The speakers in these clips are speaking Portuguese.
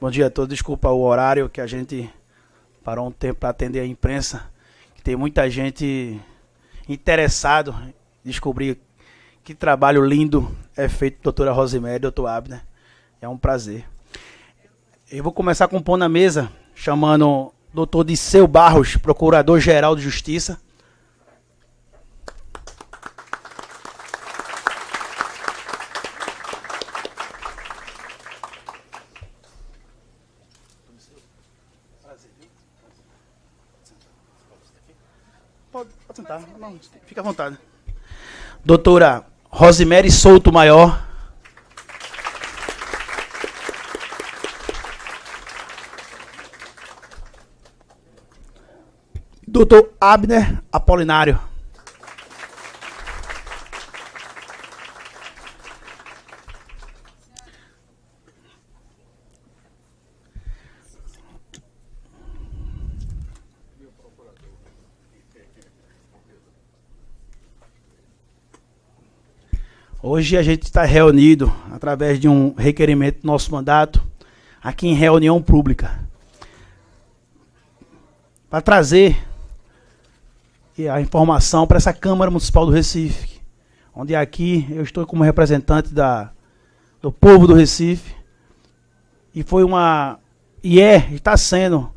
Bom dia a todos. Desculpa o horário que a gente parou um tempo para atender a imprensa. Que tem muita gente interessado em descobrir que trabalho lindo é feito pela doutora Rosemary e doutor Abner. É um prazer. Eu vou começar com pão na mesa, chamando o doutor Disseu Barros, procurador-geral de Justiça. Pode sentar, não, fica à vontade. Doutora Rosemary Souto Maior. Doutor Abner Apolinário. Hoje a gente está reunido através de um requerimento do nosso mandato, aqui em reunião pública, para trazer a informação para essa Câmara Municipal do Recife, onde aqui eu estou como representante do povo do Recife, e está sendo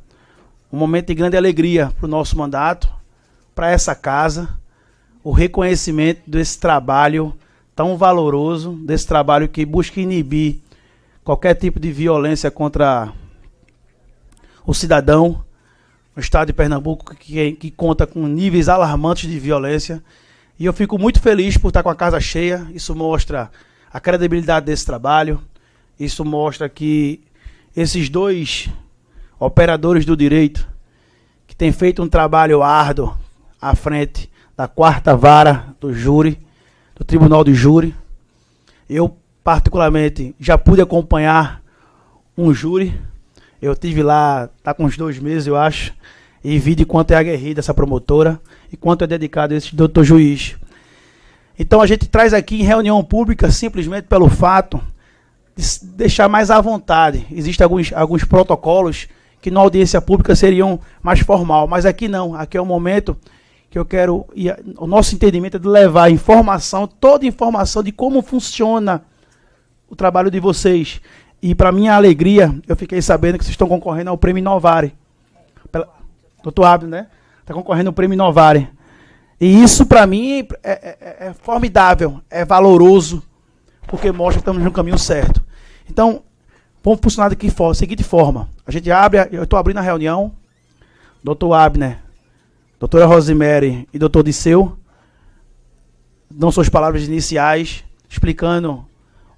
um momento de grande alegria para o nosso mandato, para essa casa, o reconhecimento desse trabalho tão valoroso, desse trabalho que busca inibir qualquer tipo de violência contra o cidadão, no estado de Pernambuco, que conta com níveis alarmantes de violência. E eu fico muito feliz por estar com a casa cheia. Isso mostra a credibilidade desse trabalho. Isso mostra que esses dois operadores do direito, que têm feito um trabalho árduo à frente da 4ª Vara do Júri, do Tribunal de Júri. Eu, particularmente, já pude acompanhar um júri. Eu tive lá, está com uns 2 meses, eu acho, e vi de quanto é aguerrida essa promotora e quanto é dedicado esse doutor juiz. Então a gente traz aqui em reunião pública simplesmente pelo fato de deixar mais à vontade. Existem alguns protocolos que na audiência pública seriam mais formal, mas aqui não. Aqui é o momento que eu quero, o nosso entendimento é de levar informação, toda informação de como funciona o trabalho de vocês. E para minha alegria, eu fiquei sabendo que vocês estão concorrendo ao Prêmio Novare. Doutor Abner, né? Está concorrendo ao Prêmio Novare. E isso para mim é formidável, é valoroso, porque mostra que estamos no caminho certo. Então, vamos funcionar da seguinte forma. A gente eu estou abrindo a reunião, doutor Abner, doutora Rosemary e doutor Disseu dão suas palavras iniciais, explicando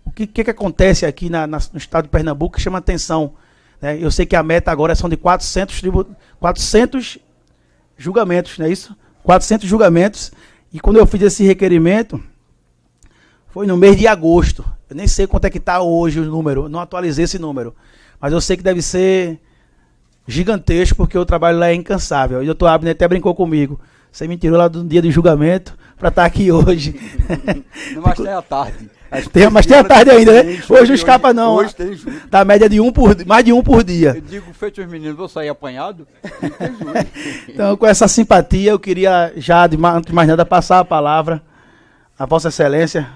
o que acontece aqui no estado de Pernambuco, que chama atenção. Né? Eu sei que a meta agora são de 400 julgamentos, não é isso? 400 julgamentos. E quando eu fiz esse requerimento, foi no mês de agosto. Eu nem sei quanto é que está hoje o número, eu não atualizei esse número. Mas eu sei que deve ser gigantesco, porque o trabalho lá é incansável. E o doutor Abner até brincou comigo. Você me tirou lá do dia de julgamento para estar aqui hoje. Mas tem a tarde. Mas tem a tarde ainda, né? Hoje não escapa não. Hoje tem da média de mais de um por dia. Eu digo, feito os meninos, vou sair apanhado. Então, com essa simpatia, eu queria já, antes de mais nada, passar a palavra a Vossa Excelência,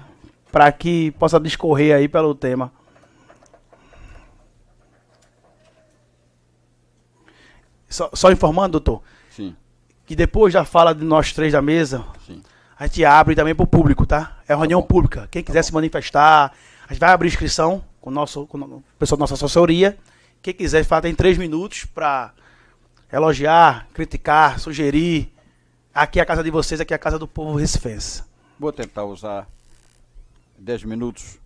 para que possa discorrer aí pelo tema. Só informando, doutor, Sim. que depois da fala de nós três da mesa, Sim. a gente abre também para o público, tá? É uma reunião pública. Quem quiser se manifestar, a gente vai abrir inscrição com o pessoal da nossa assessoria. Quem quiser, tem 3 minutos para elogiar, criticar, sugerir. Aqui é a casa de vocês, aqui é a casa do povo recifense. Vou tentar usar 10 minutos.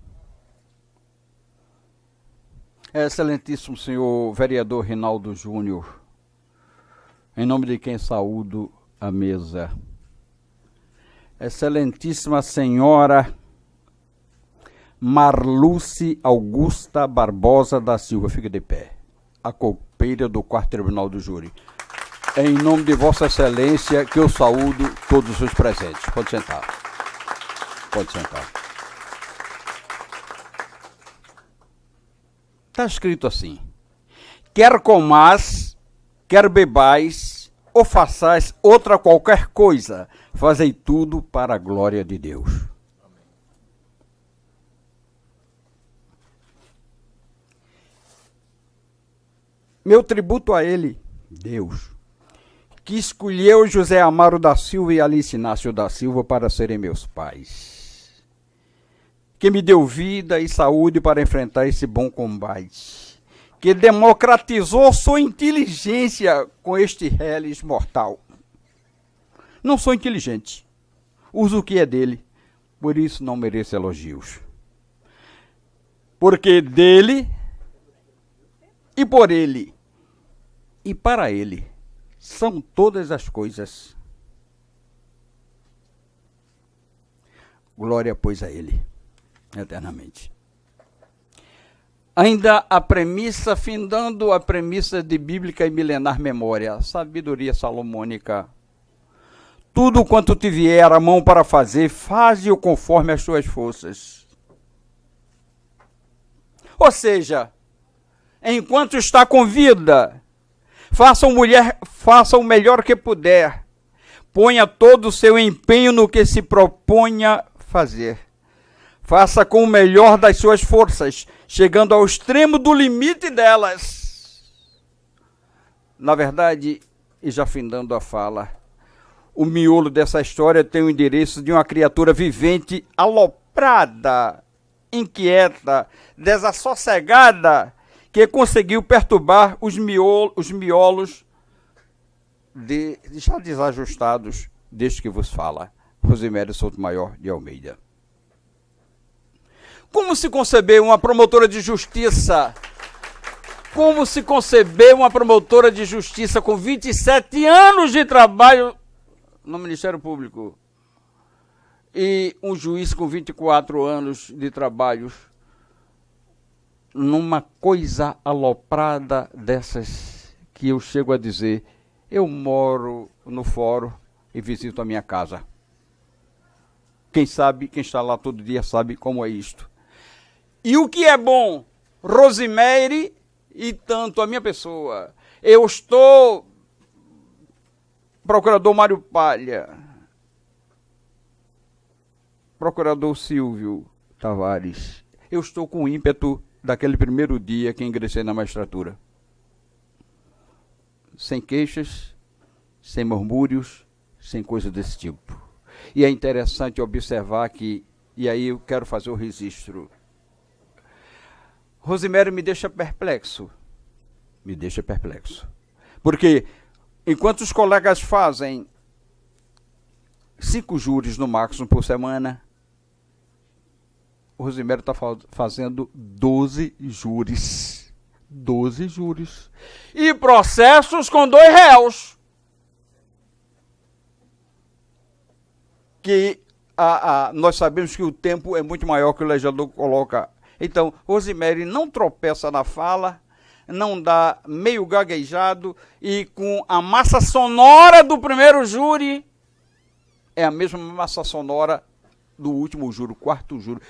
Excelentíssimo senhor vereador Rinaldo Júnior, em nome de quem saúdo a mesa. Excelentíssima senhora Marluce Augusta Barbosa da Silva, fica de pé, a copeira do 4º Tribunal do Júri. Em nome de Vossa Excelência, que eu saúdo todos os presentes. Pode sentar. Pode sentar. Está escrito assim: quer comais, quer bebais, ou façais outra qualquer coisa, fazei tudo para a glória de Deus. Meu tributo a ele, Deus, que escolheu José Amaro da Silva e Alice Inácio da Silva para serem meus pais, que me deu vida e saúde para enfrentar esse bom combate, que democratizou sua inteligência com este reles mortal. Não sou inteligente, uso o que é dele, por isso não mereço elogios. Porque dele, e por ele, e para ele, são todas as coisas. Glória, pois, a ele, eternamente. Ainda a premissa, findando a premissa de bíblica e milenar memória, sabedoria salomônica. Tudo quanto te vier a mão para fazer, faze-o conforme as tuas forças. Ou seja, enquanto está com vida, faça o melhor que puder. Ponha todo o seu empenho no que se proponha fazer. Faça com o melhor das suas forças, chegando ao extremo do limite delas. Na verdade, e já findando a fala, o miolo dessa história tem o endereço de uma criatura vivente, aloprada, inquieta, desassossegada, que conseguiu perturbar os miolos já desajustados deste que vos fala, Rosimério Souto-Maior de Almeida. Como se conceber uma promotora de justiça? Como se conceber uma promotora de justiça com 27 anos de trabalho no Ministério Público e um juiz com 24 anos de trabalho numa coisa aloprada dessas que eu chego a dizer, eu moro no fórum e visito a minha casa. Quem sabe, quem está lá todo dia sabe como é isto. E o que é bom, Rosimério e tanto a minha pessoa, eu estou, procurador Mário Palha, procurador Silvio Tavares, eu estou com ímpeto daquele primeiro dia que ingressei na magistratura. Sem queixas, sem murmúrios, sem coisa desse tipo. E é interessante observar que, e aí eu quero fazer o registro, Rosimério me deixa perplexo. Me deixa perplexo. Porque, enquanto os colegas fazem 5 júris no máximo por semana, o Rosimério está fazendo 12 júris. 12 júris. E processos com 2 réus. Que nós sabemos que o tempo é muito maior que o legislador coloca. Então, Rosimério não tropeça na fala, não dá meio gaguejado, e com a massa sonora do primeiro júri, é a mesma massa sonora do último júri, 4º júri.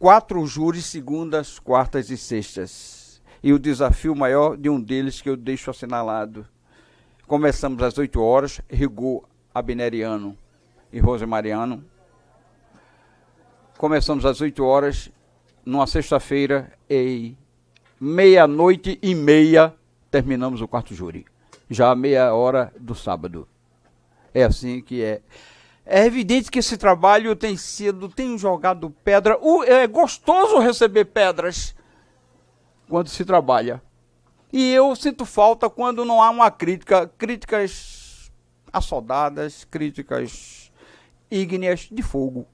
4 júris, segundas, quartas e sextas. E o desafio maior de um deles que eu deixo assinalado. Começamos às 8 horas, rigor abneriano e rosemariano. Começamos às 8 horas, numa sexta-feira, e 00:30 terminamos o 4º júri. Já à meia hora do sábado. É assim que é. É evidente que esse trabalho tem jogado pedra. É gostoso receber pedras quando se trabalha. E eu sinto falta quando não há uma crítica. Críticas assodadas, críticas ígneas de fogo.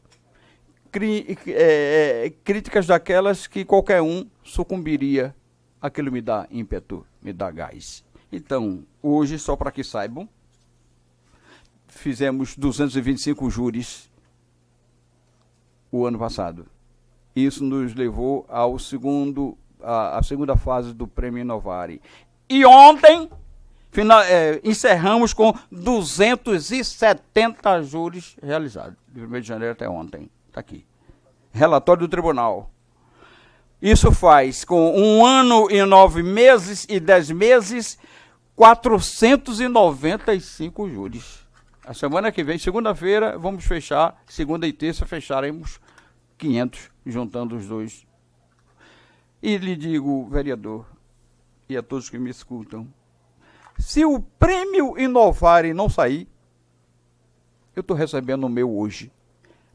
Críticas daquelas que qualquer um sucumbiria. Aquilo me dá ímpeto, me dá gás. Então, hoje, só para que saibam, fizemos 225 júris o ano passado. Isso nos levou ao a segunda fase do Prêmio Inovari. E ontem encerramos com 270 júris realizados. De 1º de janeiro até ontem. Está aqui. Relatório do tribunal. Isso faz, com 1 ano e 9 meses e 10 meses, 495 júris. A semana que vem, segunda-feira, vamos fechar, segunda e terça fecharemos 500, juntando os dois. E lhe digo, vereador, e a todos que me escutam, se o prêmio Inovare não sair, eu estou recebendo o meu hoje.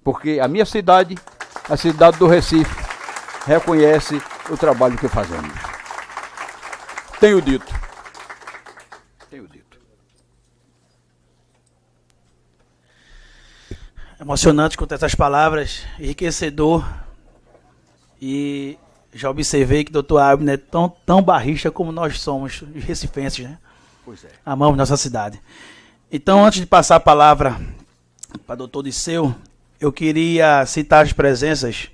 Porque a minha cidade, a cidade do Recife, reconhece o trabalho que fazemos. Tenho dito. Emocionante escutar essas palavras, enriquecedor. E já observei que o doutor Abner é tão barrista como nós somos, os recifenses, né? Pois é. Amamos nossa cidade. Então, antes de passar a palavra para o doutor Disseu, eu queria citar as presenças,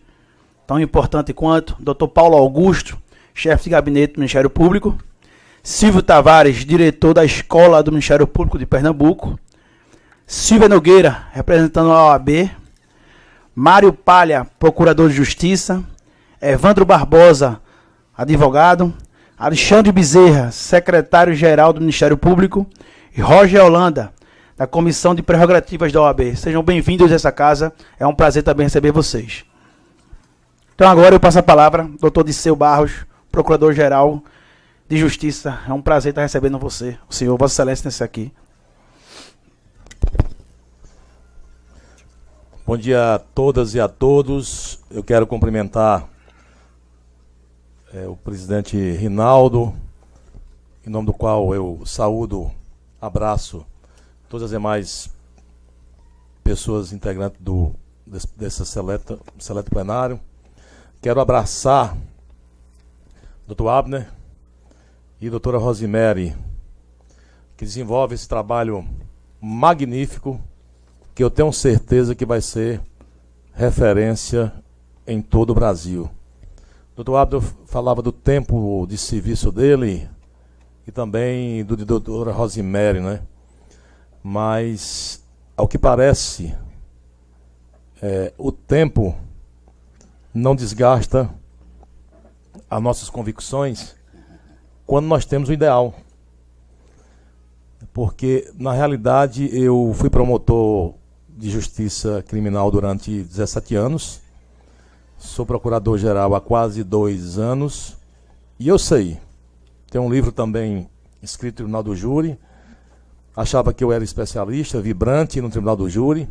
tão importante quanto, doutor Paulo Augusto, chefe de gabinete do Ministério Público, Silvio Tavares, diretor da Escola do Ministério Público de Pernambuco, Silvia Nogueira, representando a OAB, Mário Palha, procurador de Justiça, Evandro Barbosa, advogado, Alexandre Bezerra, secretário-geral do Ministério Público, e Roger Holanda, da Comissão de Prerrogativas da OAB. Sejam bem-vindos a essa casa, é um prazer também receber vocês. Então agora eu passo a palavra ao doutor Disseu Barros, procurador-geral de Justiça. É um prazer estar recebendo você, o senhor, Vossa Excelência, nesse aqui. Bom dia a todas e a todos. Eu quero cumprimentar o presidente Rinaldo, em nome do qual eu saúdo, abraço todas as demais pessoas integrantes desse seleto plenário. Quero abraçar o Dr. Abner e a doutora Rosemary, que desenvolve esse trabalho magnífico, que eu tenho certeza que vai ser referência em todo o Brasil. O Dr. Abner falava do tempo de serviço dele e também do de doutora Rosemary, né? Mas, ao que parece, o tempo não desgasta as nossas convicções quando nós temos o ideal. Porque, na realidade, eu fui promotor de justiça criminal durante 17 anos, sou procurador-geral há quase 2 anos, e eu sei, tem um livro também escrito no Tribunal do Júri, achava que eu era especialista, vibrante no Tribunal do Júri,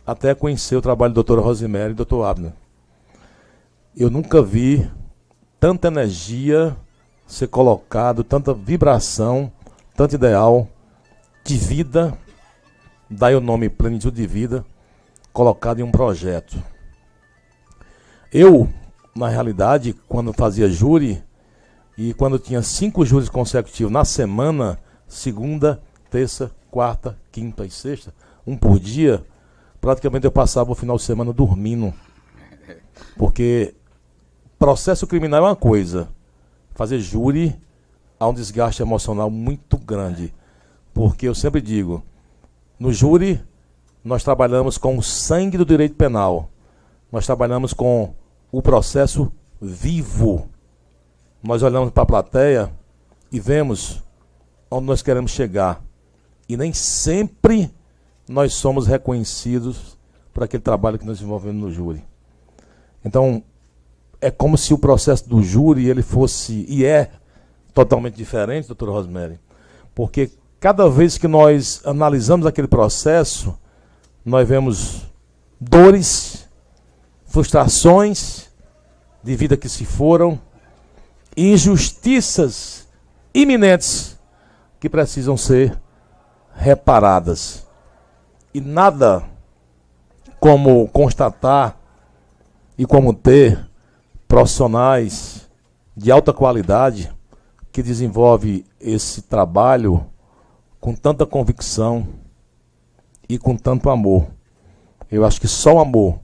até conhecer o trabalho da doutora Rosemary e do doutor Abner. Eu nunca vi tanta energia ser colocado, tanta vibração, tanto ideal de vida, daí o nome Plenitude de Vida, colocado em um projeto. Eu, na realidade, quando fazia júri, e quando tinha 5 júris consecutivos na semana, segunda, terça, quarta, quinta e sexta, um por dia, praticamente eu passava o final de semana dormindo. Porque processo criminal é uma coisa, fazer júri há um desgaste emocional muito grande. Porque eu sempre digo, no júri nós trabalhamos com o sangue do direito penal, nós trabalhamos com o processo vivo. Nós olhamos para a plateia e vemos onde nós queremos chegar. E nem sempre nós somos reconhecidos por aquele trabalho que nós desenvolvemos no júri. Então, é como se o processo do júri ele fosse, e é totalmente diferente, doutora Rosemary, porque cada vez que nós analisamos aquele processo, nós vemos dores, frustrações de vida que se foram, e injustiças iminentes que precisam ser reparadas. E nada como constatar e como ter profissionais de alta qualidade que desenvolvem esse trabalho com tanta convicção e com tanto amor. Eu acho que só o amor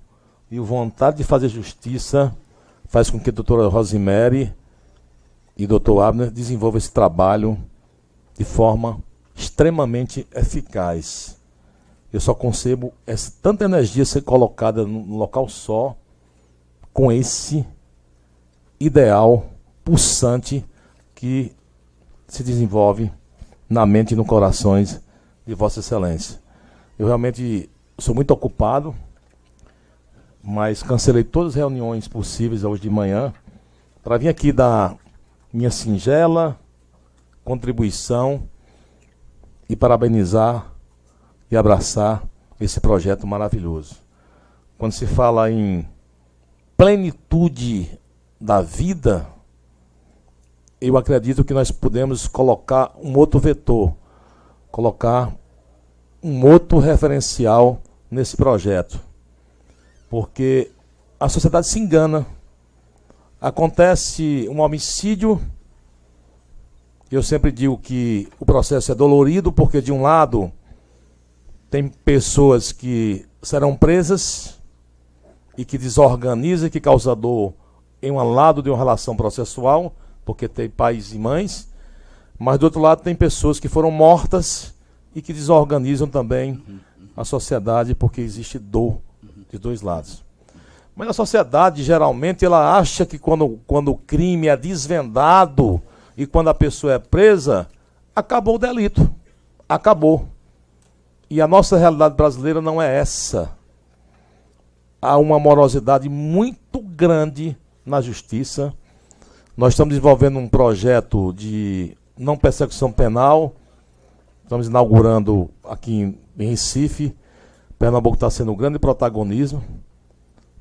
e a vontade de fazer justiça faz com que a doutora Rosemary e o doutor Abner desenvolvam esse trabalho de forma extremamente eficaz. Eu só concebo tanta energia ser colocada num local só, com esse ideal, pulsante, que se desenvolve na mente e no corações de Vossa Excelência. Eu realmente sou muito ocupado, mas cancelei todas as reuniões possíveis hoje de manhã para vir aqui dar minha singela contribuição e parabenizar e abraçar esse projeto maravilhoso. Quando se fala em plenitude da vida, eu acredito que nós podemos colocar um outro vetor, colocar um outro referencial nesse projeto. Porque a sociedade se engana. Acontece um homicídio, eu sempre digo que o processo é dolorido, porque de um lado tem pessoas que serão presas e que desorganizam e que causam dor em um lado de uma relação processual, porque tem pais e mães, mas do outro lado tem pessoas que foram mortas e que desorganizam também a sociedade, porque existe dor de dois lados. Mas a sociedade, geralmente, ela acha que quando o crime é desvendado e quando a pessoa é presa, acabou o delito. Acabou. E a nossa realidade brasileira não é essa. Há uma morosidade muito grande na justiça. Nós estamos desenvolvendo um projeto de não persecução penal. Estamos inaugurando aqui em Recife. Pernambuco está sendo um grande protagonismo.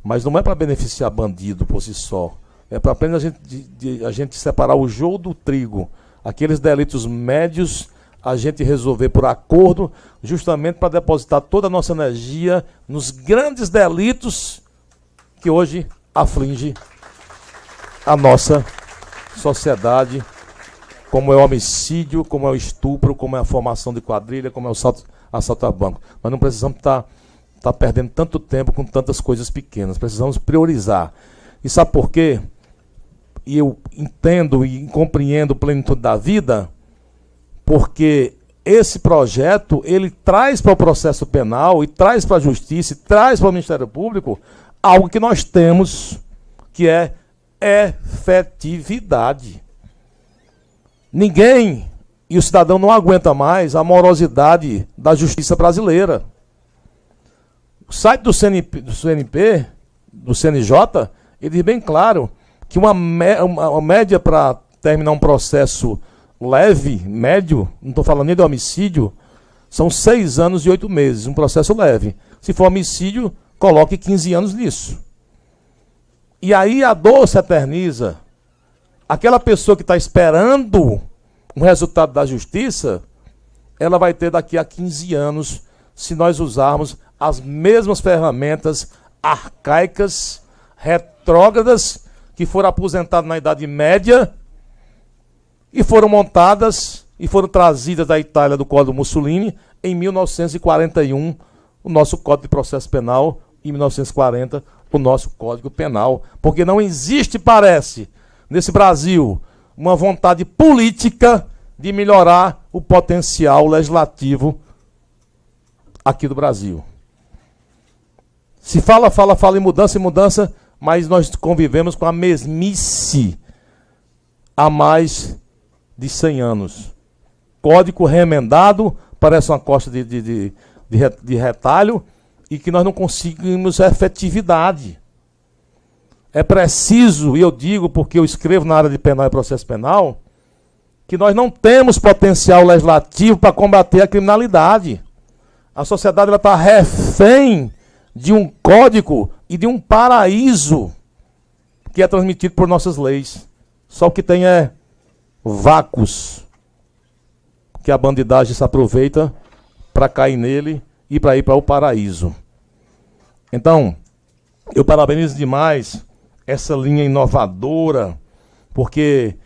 Mas não é para beneficiar bandido por si só. É para apenas a gente separar o joio do trigo. Aqueles delitos médios, a gente resolver por acordo, justamente para depositar toda a nossa energia nos grandes delitos que hoje aflige a nossa sociedade, como é o homicídio, como é o estupro, como é a formação de quadrilha, como é o assalto a banco. Nós não precisamos estar perdendo tanto tempo com tantas coisas pequenas. Precisamos priorizar. E sabe por quê? E eu entendo e compreendo a plenitude da vida, porque esse projeto, ele traz para o processo penal, e traz para a justiça, e traz para o Ministério Público, algo que nós temos, que é efetividade. Ninguém, e o cidadão não aguenta mais a morosidade da justiça brasileira. O site do CNP, do CNJ, ele diz bem claro que uma média para terminar um processo leve, médio, não estou falando nem de homicídio, são 6 anos e 8 meses, um processo leve. Se for homicídio, coloque 15 anos nisso. E aí a dor se eterniza. Aquela pessoa que está esperando um resultado da justiça, ela vai ter daqui a 15 anos, se nós usarmos as mesmas ferramentas arcaicas, retrógradas, que foram aposentadas na Idade Média e foram montadas e foram trazidas da Itália do Código Mussolini em 1941, o nosso Código de Processo Penal, em 1940, o nosso Código Penal. Porque não existe, parece, nesse Brasil, uma vontade política de melhorar o potencial legislativo aqui do Brasil. Se fala em mudança, mas nós convivemos com a mesmice há mais de 100 anos. Código remendado, parece uma costa de retalho, e que nós não conseguimos efetividade. É preciso, e eu digo porque eu escrevo na área de penal e processo penal, que nós não temos potencial legislativo para combater a criminalidade. A sociedade está refém de um código e de um paraíso que é transmitido por nossas leis. Só o que tem é vácuos que a bandidagem se aproveita para cair nele e para ir para o paraíso. Então, eu parabenizo demais essa linha inovadora, porque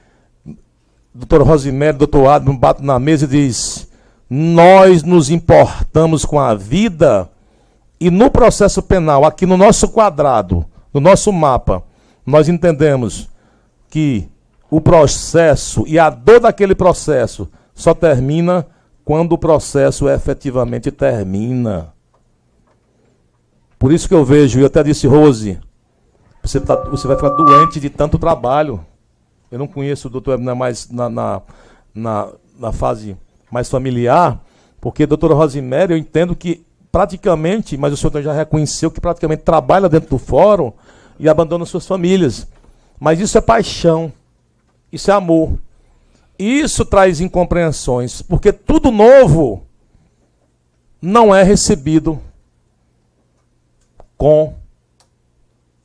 doutor Rosimério, doutor Adamo batem na mesa e diz: nós nos importamos com a vida. E no processo penal, aqui no nosso quadrado, no nosso mapa, nós entendemos que o processo e a dor daquele processo só termina quando o processo efetivamente termina. Por isso que eu vejo, e eu até disse, Rose, você vai ficar doente de tanto trabalho. Eu não conheço o doutor Abner mais na fase mais familiar, porque a doutora Rosiméria, eu entendo que praticamente, mas o senhor já reconheceu que praticamente trabalha dentro do fórum e abandona suas famílias. Mas isso é paixão, isso é amor. Isso traz incompreensões, porque tudo novo não é recebido com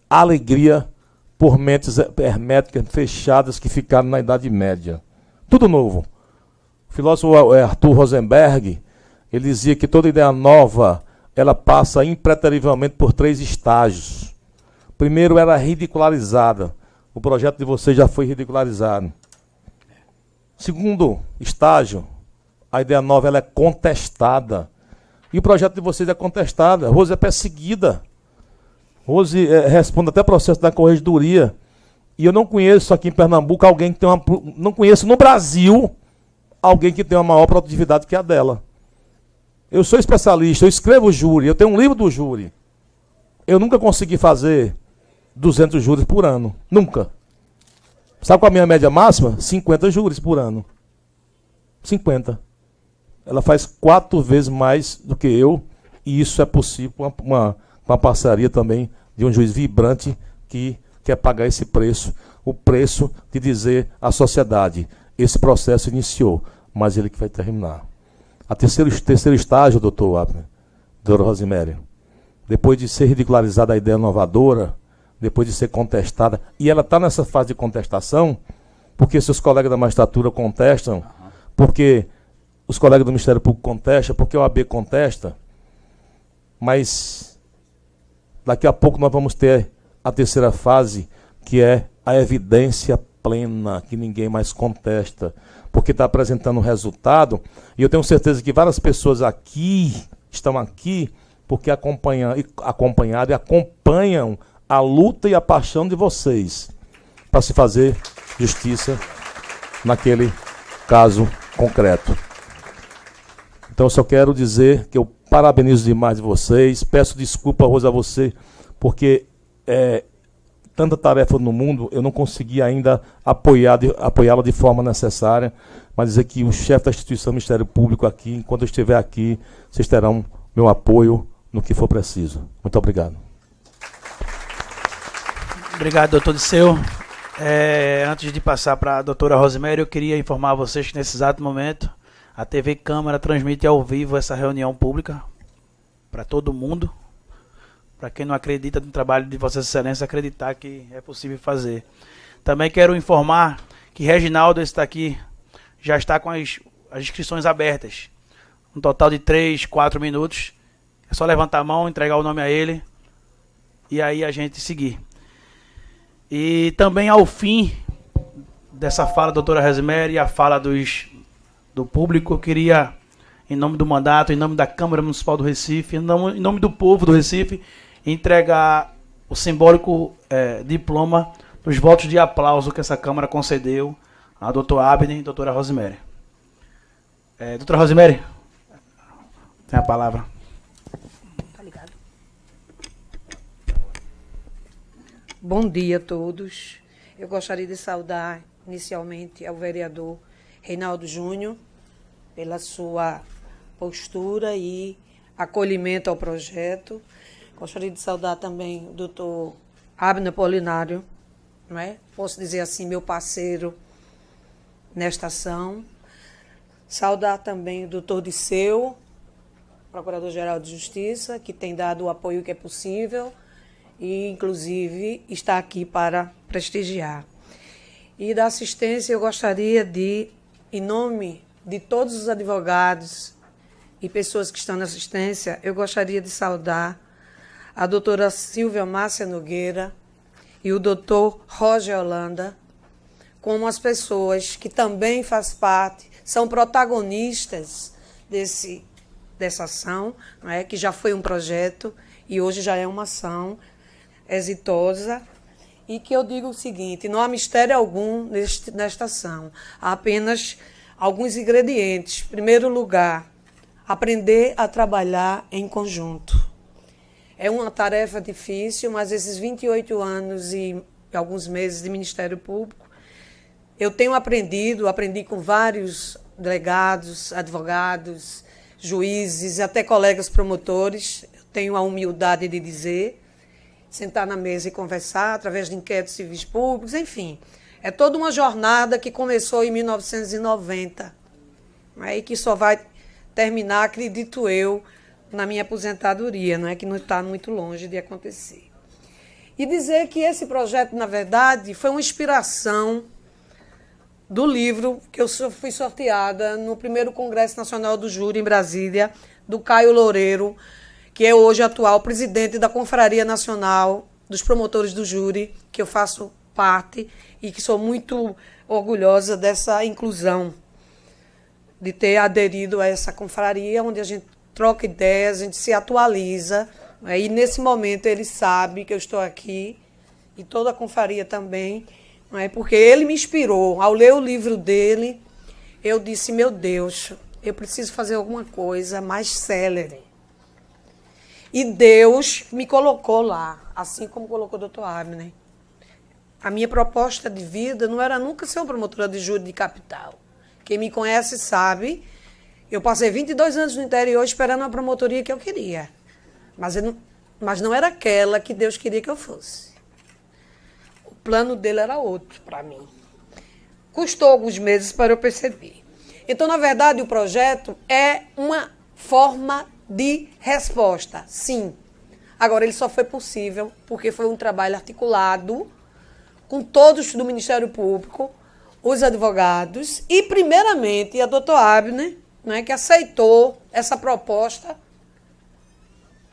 alegria por mentes herméticas fechadas que ficaram na Idade Média. Tudo novo. O filósofo Arthur Rosenberg, ele dizia que toda ideia nova, ela passa impreterivelmente por 3 estágios. Primeiro, era ridicularizada. O projeto de vocês já foi ridicularizado. Segundo estágio, a ideia nova ela é contestada. E o projeto de vocês é contestado. Rose é perseguida. Rose responde até processo da corregedoria. E eu não conheço aqui em Pernambuco alguém que tem uma... Não conheço no Brasil alguém que tem uma maior produtividade que a dela. Eu sou especialista, eu escrevo júri, eu tenho um livro do júri. Eu nunca consegui fazer 200 júris por ano. Nunca. Sabe qual é a minha média máxima? 50 júris por ano. 50. Ela faz 4 vezes mais do que eu, e isso é possível com uma parceria também de um juiz vibrante que quer pagar esse preço, o preço de dizer à sociedade, esse processo iniciou, mas ele que vai terminar. A terceiro estágio, doutor Abner, doutora Rosiméria, depois de ser ridicularizada a ideia inovadora, depois de ser contestada, e ela está nessa fase de contestação, porque seus colegas da magistratura contestam, porque os colegas do Ministério Público contestam, porque o AB contesta, mas daqui a pouco nós vamos ter a terceira fase, que é a evidência plena, que ninguém mais contesta, porque está apresentando um resultado, e eu tenho certeza que várias pessoas aqui, estão aqui, porque acompanharam e acompanham a luta e a paixão de vocês para se fazer justiça naquele caso concreto. Então eu só quero dizer que eu parabenizo demais de vocês, peço desculpa, Rosa, a você, porque tanta tarefa no mundo, eu não consegui ainda apoiá-la de forma necessária, mas dizer que o chefe da instituição Ministério Público aqui, enquanto eu estiver aqui, vocês terão meu apoio no que for preciso. Muito obrigado. Obrigado, doutor Disseu. Antes de passar para a doutora Rosiméria, eu queria informar vocês que nesse exato momento a TV Câmara transmite ao vivo essa reunião pública para todo mundo. Para quem não acredita no trabalho de Vossa Excelência, acreditar que é possível fazer. Também quero informar que Reginaldo está aqui, já está com as inscrições abertas. Um total de 3, 4 minutos. É só levantar a mão, entregar o nome a ele e aí a gente seguir. E também ao fim dessa fala da doutora Rosiméria e a fala do público, eu queria, em nome do mandato, em nome da Câmara Municipal do Recife, em nome do povo do Recife, entregar o simbólico diploma dos votos de aplauso que essa Câmara concedeu a doutor Abner e a doutora Rosiméria. Doutora Rosiméria, tem a palavra. Bom dia a todos. Eu gostaria de saudar inicialmente ao vereador Reinaldo Júnior pela sua postura e acolhimento ao projeto. Gostaria de saudar também o doutor Abner Polinário, não é? Posso dizer assim, meu parceiro nesta ação. Saudar também o doutor Disseu, Procurador-Geral de Justiça, que tem dado o apoio que é possível e, inclusive, está aqui para prestigiar. E da assistência, eu gostaria de, em nome de todos os advogados e pessoas que estão na assistência, eu gostaria de saudar a doutora Silvia Márcia Nogueira e o doutor Roger Holanda, como as pessoas que também fazem parte, são protagonistas dessa ação, não é? Que já foi um projeto e hoje já é uma ação exitosa, e que eu digo o seguinte: não há mistério algum nesta ação, há apenas alguns ingredientes. Em primeiro lugar, aprender a trabalhar em conjunto. É uma tarefa difícil, mas esses 28 anos e alguns meses de Ministério Público, eu tenho aprendi com vários delegados, advogados, juízes, até colegas promotores. Eu tenho a humildade de dizer, sentar na mesa e conversar através de inquéritos civis públicos, enfim. É toda uma jornada que começou em 1990, né, e que só vai terminar, acredito eu, na minha aposentadoria, né, que não está muito longe de acontecer. E dizer que esse projeto, na verdade, foi uma inspiração do livro que eu fui sorteada no primeiro Congresso Nacional do Júri, em Brasília, do Caio Loureiro, que é hoje atual presidente da Confraria Nacional dos Promotores do Júri, que eu faço parte e que sou muito orgulhosa dessa inclusão, de ter aderido a essa confraria, onde a gente troca ideias, a gente se atualiza, né? E nesse momento ele sabe que eu estou aqui, e toda a confraria também, né? Porque ele me inspirou. Ao ler o livro dele, eu disse, meu Deus, eu preciso fazer alguma coisa mais célere. E Deus me colocou lá, assim como colocou o Dr. Abner. A minha proposta de vida não era nunca ser uma promotora de júri de capital. Quem me conhece sabe, eu passei 22 anos no interior esperando a promotoria que eu queria. Mas não era aquela que Deus queria que eu fosse. O plano dele era outro para mim. Custou alguns meses para eu perceber. Então, na verdade, o projeto é uma forma de resposta, sim. Agora, ele só foi possível porque foi um trabalho articulado com todos do Ministério Público, os advogados e, primeiramente, a Dr. Abner, né, que aceitou essa proposta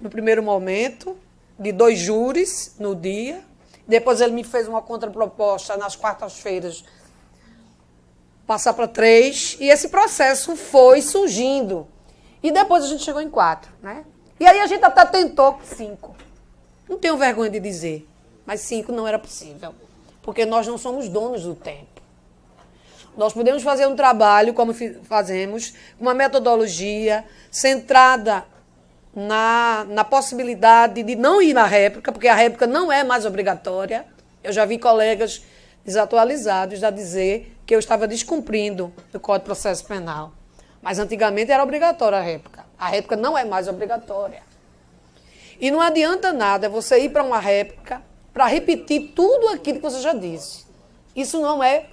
no primeiro momento, de 2 júris no dia. Depois ele me fez uma contraproposta nas quartas-feiras, passar para 3, e esse processo foi surgindo. E depois a gente chegou em 4, né? E aí a gente até tentou 5. Não tenho vergonha de dizer, mas 5 não era possível, porque nós não somos donos do tempo. Nós podemos fazer um trabalho, como fazemos, com uma metodologia centrada na possibilidade de não ir na réplica, porque a réplica não é mais obrigatória. Eu já vi colegas desatualizados a dizer que eu estava descumprindo o Código de Processo Penal. Mas antigamente era obrigatória a réplica. A réplica não é mais obrigatória. E não adianta nada você ir para uma réplica para repetir tudo aquilo que você já disse. Isso não é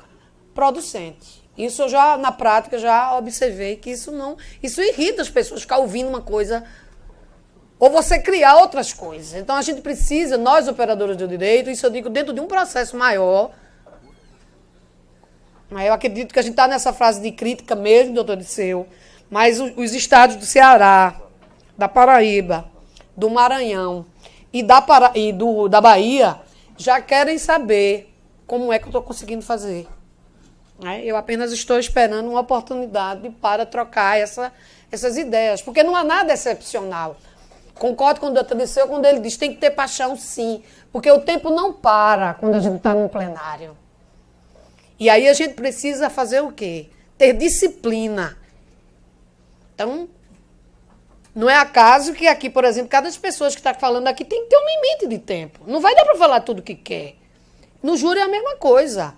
producente. Isso eu já, na prática, já observei que isso irrita as pessoas, ficar ouvindo uma coisa, ou você criar outras coisas. Então a gente precisa, nós operadores do direito, isso eu digo dentro de um processo maior, mas eu acredito que a gente está nessa fase de crítica mesmo, doutor Disseu, mas os estados do Ceará, da Paraíba, do Maranhão e da Bahia já querem saber como é que eu estou conseguindo fazer. Eu apenas estou esperando uma oportunidade para trocar essas ideias, porque não há nada excepcional. Concordo com o doutor Disseu quando ele diz que tem que ter paixão, sim, porque o tempo não para quando a gente está num plenário. E aí a gente precisa fazer o quê? Ter disciplina. Então, não é acaso que aqui, por exemplo, cada das pessoas que está falando aqui tem que ter um limite de tempo. Não vai dar para falar tudo o que quer. No júri é a mesma coisa.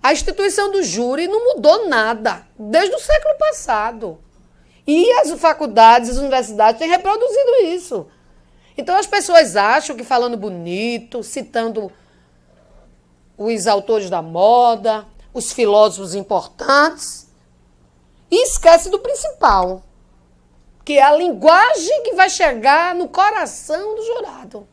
A instituição do júri não mudou nada desde o século passado. E as faculdades, as universidades têm reproduzido isso. Então as pessoas acham que falando bonito, citando os autores da moda, os filósofos importantes, e esquece do principal, que é a linguagem que vai chegar no coração do jurado.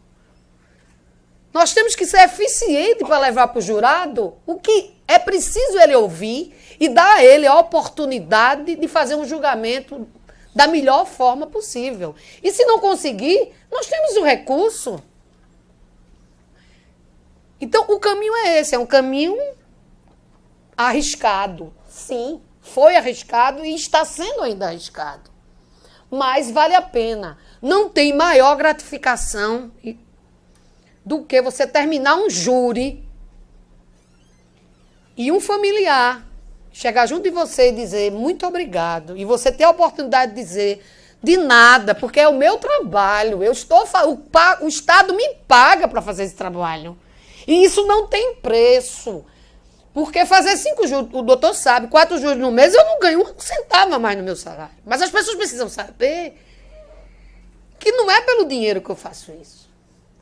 Nós temos que ser eficientes para levar para o jurado o que é preciso ele ouvir e dar a ele a oportunidade de fazer um julgamento da melhor forma possível. E se não conseguir, nós temos o recurso. Então, o caminho é esse, é um caminho arriscado. Sim, foi arriscado e está sendo ainda arriscado. Mas vale a pena. Não tem maior gratificação do que você terminar um júri e um familiar chegar junto de você e dizer muito obrigado. E você ter a oportunidade de dizer, De nada, porque é o meu trabalho. O Estado me paga para fazer esse trabalho. E isso não tem preço. Porque fazer 5 juros, o doutor sabe, 4 juros no mês, eu não ganho 1 centavo a mais no meu salário. Mas as pessoas precisam saber que não é pelo dinheiro que eu faço isso.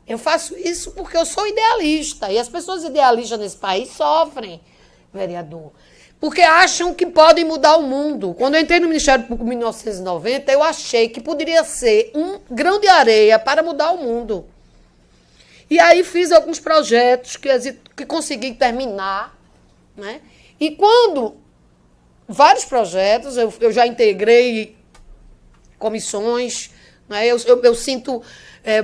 Eu faço isso porque eu sou idealista. E as pessoas idealistas nesse país sofrem, vereador. Porque acham que podem mudar o mundo. Quando eu entrei no Ministério Público em 1990, eu achei que poderia ser um grão de areia para mudar o mundo. E aí fiz alguns projetos que consegui terminar. Né? E quando vários projetos, eu já integrei comissões, né? Eu sinto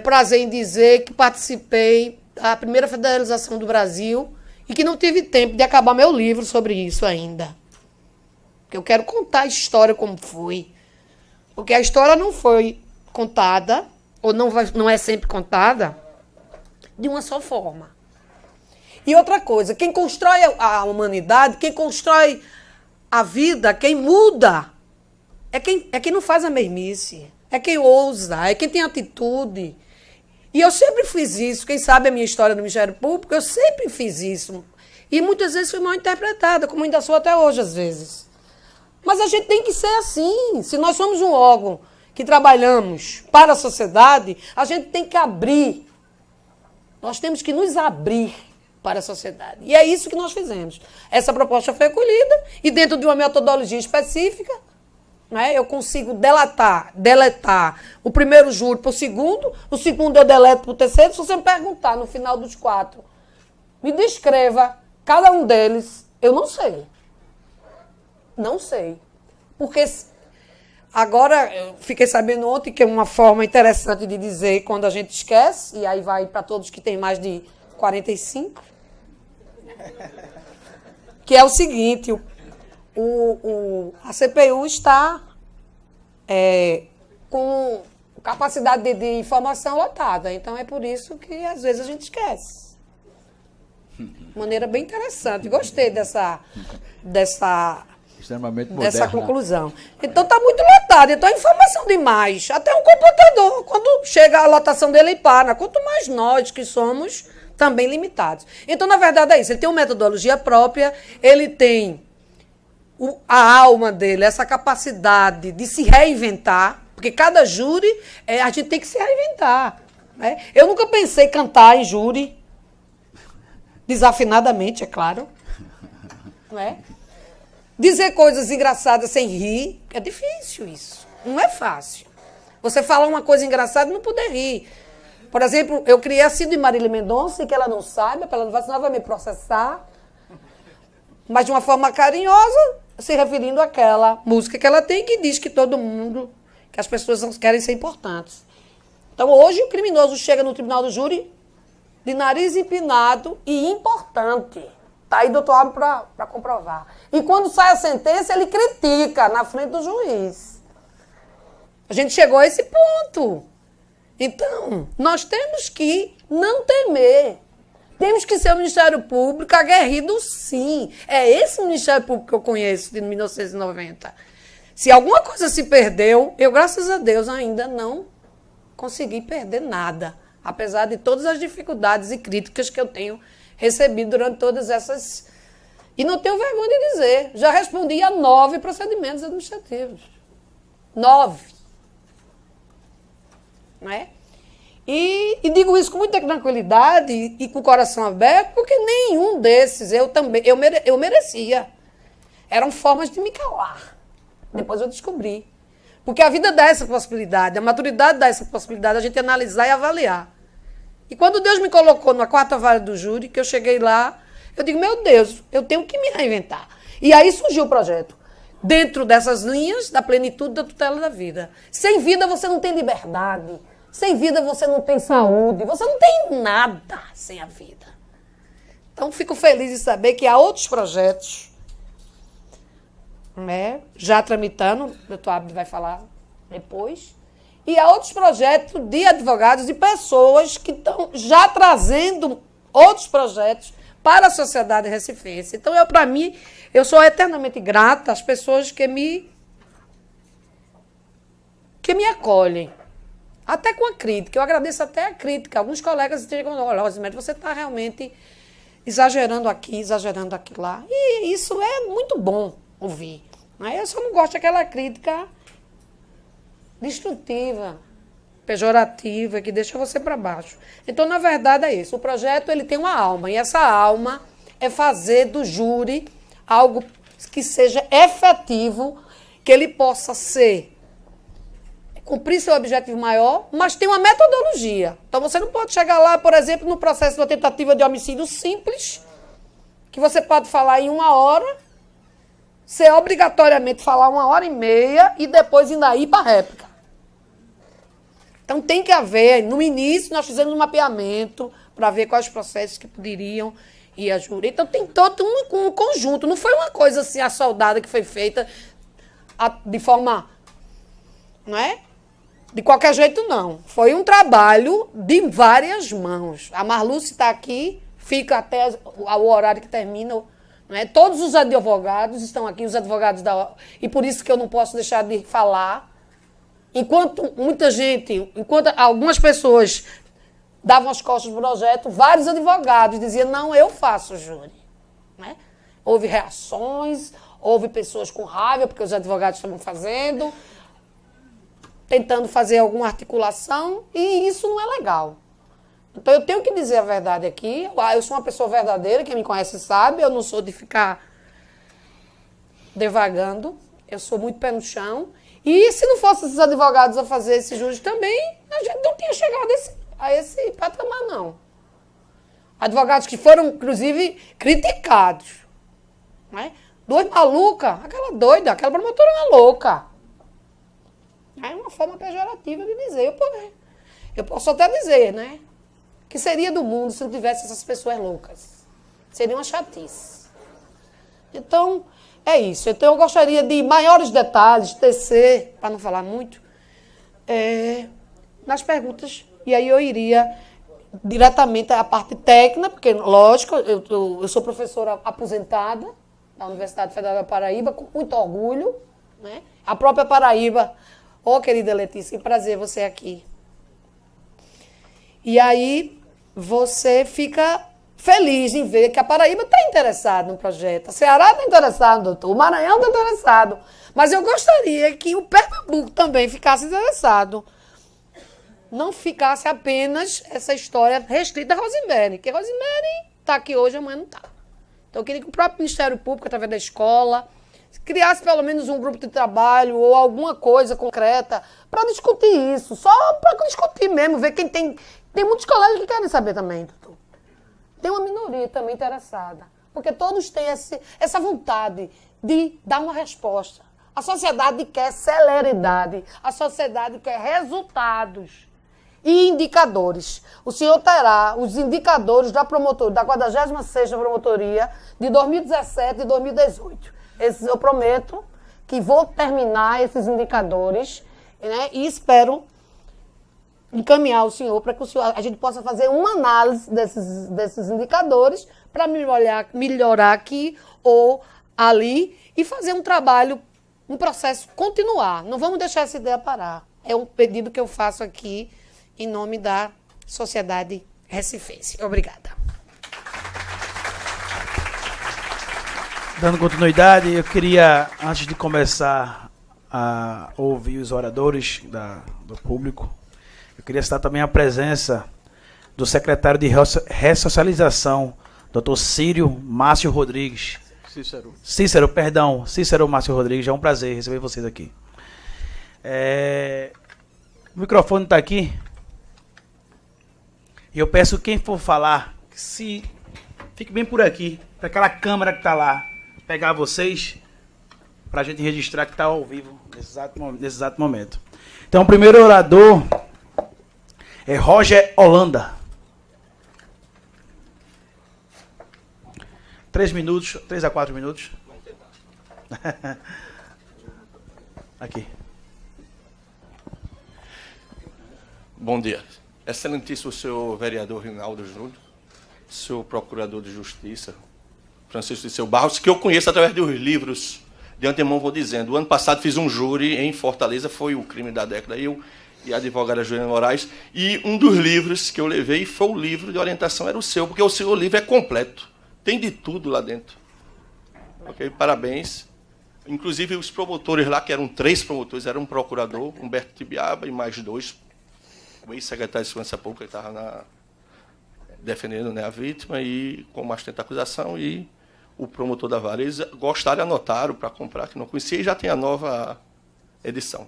prazer em dizer que participei da primeira federalização do Brasil e que não tive tempo de acabar meu livro sobre isso ainda. Porque eu quero contar a história como foi. Porque a história não foi contada, ou não é sempre contada, de uma só forma. E outra coisa, quem constrói a humanidade, quem constrói a vida, quem muda, é quem não faz a mesmice, é quem ousa, é quem tem atitude. E eu sempre fiz isso, quem sabe a minha história no Ministério Público, eu sempre fiz isso. E muitas vezes fui mal interpretada, como ainda sou até hoje, às vezes. Mas a gente tem que ser assim. Se nós somos um órgão que trabalhamos para a sociedade, a gente tem que abrir. Nós temos que nos abrir para a sociedade. E é isso que nós fizemos. Essa proposta foi acolhida e dentro de uma metodologia específica, né, eu consigo deletar o primeiro júri para o segundo eu deleto para o terceiro. Se você me perguntar no final dos 4, me descreva cada um deles, eu não sei. Não sei. Porque agora, eu fiquei sabendo ontem que é uma forma interessante de dizer quando a gente esquece, e aí vai para todos que têm mais de 45, que é o seguinte, a CPU está com capacidade de informação lotada, então é por isso que às vezes a gente esquece. Maneira bem interessante, gostei dessa conclusão. Então está muito lotado, então é informação demais. Até um computador, quando chega a lotação dele, ele para. Quanto mais nós que somos também limitados. Então, na verdade, é isso. Ele tem uma metodologia própria, ele tem a alma dele, essa capacidade de se reinventar, porque cada júri, a gente tem que se reinventar. Né? Eu nunca pensei cantar em júri, desafinadamente, é claro. Não é? Dizer coisas engraçadas sem rir, é difícil isso. Não é fácil. Você falar uma coisa engraçada e não poder rir. Por exemplo, eu criei a síndrome de Marília Mendonça, e que ela não saiba, ela não vai, senão ela vai me processar, mas de uma forma carinhosa, se referindo àquela música que ela tem, que diz que todo mundo, que as pessoas não querem ser importantes. Então, hoje, o criminoso chega no tribunal do júri de nariz empinado e importante. Está aí, doutor Abel, para comprovar. E quando sai a sentença, ele critica na frente do juiz. A gente chegou a esse ponto. Então, nós temos que não temer. Temos que ser o Ministério Público aguerrido, sim. É esse Ministério Público que eu conheço, de 1990. Se alguma coisa se perdeu, eu, graças a Deus, ainda não consegui perder nada. Apesar de todas as dificuldades e críticas que eu tenho recebido durante todas essas... E não tenho vergonha de dizer. Já respondi a 9 procedimentos administrativos. 9. Não é? E digo isso com muita tranquilidade e com o coração aberto, porque nenhum desses eu merecia. Eram formas de me calar. Depois eu descobri. Porque a vida dá essa possibilidade, a maturidade dá essa possibilidade, a gente analisar e avaliar. E quando Deus me colocou na 4ª vara do júri, que eu cheguei lá, eu digo, meu Deus, eu tenho que me reinventar. E aí surgiu o projeto. Dentro dessas linhas da plenitude da tutela da vida. Sem vida você não tem liberdade. Sem vida você não tem saúde. Você não tem nada sem a vida. Então, fico feliz de saber que há outros projetos, né, já tramitando, o doutor Abel vai falar depois, e há outros projetos de advogados e pessoas que estão já trazendo outros projetos para a sociedade recifense. Então, para mim, eu sou eternamente grata às pessoas que me que me acolhem. Até com a crítica. Eu agradeço até a crítica. Alguns colegas dizem, olha, Rosimério, você está realmente exagerando aqui, exagerando aqui lá. E isso é muito bom ouvir. Né? Eu só não gosto daquela crítica destrutiva, pejorativa, que deixa você para baixo. Então, na verdade, é isso. O projeto ele tem uma alma. E essa alma é fazer do júri algo que seja efetivo, que ele possa cumprir seu objetivo maior, mas tem uma metodologia. Então, você não pode chegar lá, por exemplo, no processo de uma tentativa de homicídio simples, que você pode falar em 1 hora, ser obrigatoriamente falar 1h30 e depois ainda ir para a réplica. Então, tem que haver, no início, nós fizemos um mapeamento para ver quais processos que poderiam ir a júri. Então, tem todo um conjunto. Não foi uma coisa assim, assoldada, que foi feita de forma, não é? De qualquer jeito, não. Foi um trabalho de várias mãos. A Marluce está aqui, fica até o horário que termina. Não é? Todos os advogados estão aqui, os advogados e por isso que eu não posso deixar de falar. Enquanto algumas pessoas davam as costas do projeto, vários advogados diziam, não, eu faço júri. Né? Houve reações, houve pessoas com raiva, porque os advogados estavam fazendo, tentando fazer alguma articulação, e isso não é legal. Então, eu tenho que dizer a verdade aqui. Eu sou uma pessoa verdadeira, quem me conhece sabe, eu não sou de ficar devagando, eu sou muito pé no chão. E se não fossem esses advogados a fazer esse júri também, a gente não tinha chegado a esse patamar, não. Advogados que foram, inclusive, criticados. Né? 2 malucas, aquela doida, aquela promotora é uma louca. É uma forma pejorativa de dizer. Eu posso até dizer, né? Que seria do mundo se não tivesse essas pessoas loucas. Seria uma chatice. Então, é isso. Então, eu gostaria de maiores detalhes, tecer, para não falar muito, nas perguntas. E aí eu iria diretamente à parte técnica, porque, lógico, eu sou professora aposentada da Universidade Federal da Paraíba, com muito orgulho. Né? A própria Paraíba... Ô, querida Letícia, que prazer você aqui. E aí, você fica feliz em ver que a Paraíba está interessada no projeto. A Ceará está interessado, doutor. O Maranhão está interessado. Mas eu gostaria que o Pernambuco também ficasse interessado. Não ficasse apenas essa história restrita a Rosimério. Porque Rosimério está aqui hoje, amanhã não está. Então, eu queria que o próprio Ministério Público, através da escola, criasse pelo menos um grupo de trabalho ou alguma coisa concreta para discutir isso. Só para discutir mesmo, ver quem tem... Tem muitos colegas que querem saber também, doutor. Tem uma minoria também interessada. Porque todos têm essa vontade de dar uma resposta. A sociedade quer celeridade. A sociedade quer resultados e indicadores. O senhor terá os indicadores da promotoria, da 46ª Promotoria de 2017 e 2018. Eu prometo que vou terminar esses indicadores, né, e espero encaminhar o senhor para que a gente possa fazer uma análise desses indicadores para melhorar aqui ou ali e fazer um trabalho, um processo continuar. Não vamos deixar essa ideia parar. É um pedido que eu faço aqui em nome da Sociedade Recifense. Obrigada. Dando continuidade, eu queria, antes de começar a ouvir os oradores do público, eu queria citar também a presença do secretário de Ressocialização, Dr. Círio Márcio Rodrigues. Cícero Márcio Rodrigues, é um prazer receber vocês aqui. O microfone está aqui. E eu peço quem for falar, que fique bem por aqui, para aquela câmera que está lá, pegar vocês, para a gente registrar que está ao vivo nesse exato momento. Então, o primeiro orador é Roger Holanda. 3 a 4 minutos. Aqui. Bom dia. Excelentíssimo senhor vereador Rinaldo Júnior, senhor procurador de Justiça, Francisco de Seu Barros, que eu conheço através dos livros de antemão vou dizendo, o ano passado fiz um júri em Fortaleza, foi o crime da década, eu e a advogada Juliana Moraes, e um dos livros que eu levei foi o livro de orientação, era o seu, porque o seu livro é completo, tem de tudo lá dentro. Ok, parabéns. Inclusive os promotores lá, que eram 3 promotores, era um procurador, Humberto Tibiaba, e mais 2, o ex-secretário de Segurança Pública, que estava defendendo, né, a vítima, e como assistente da acusação, e o promotor da vara. Eles gostaram e anotaram para comprar, que não conhecia, e já tem a nova edição.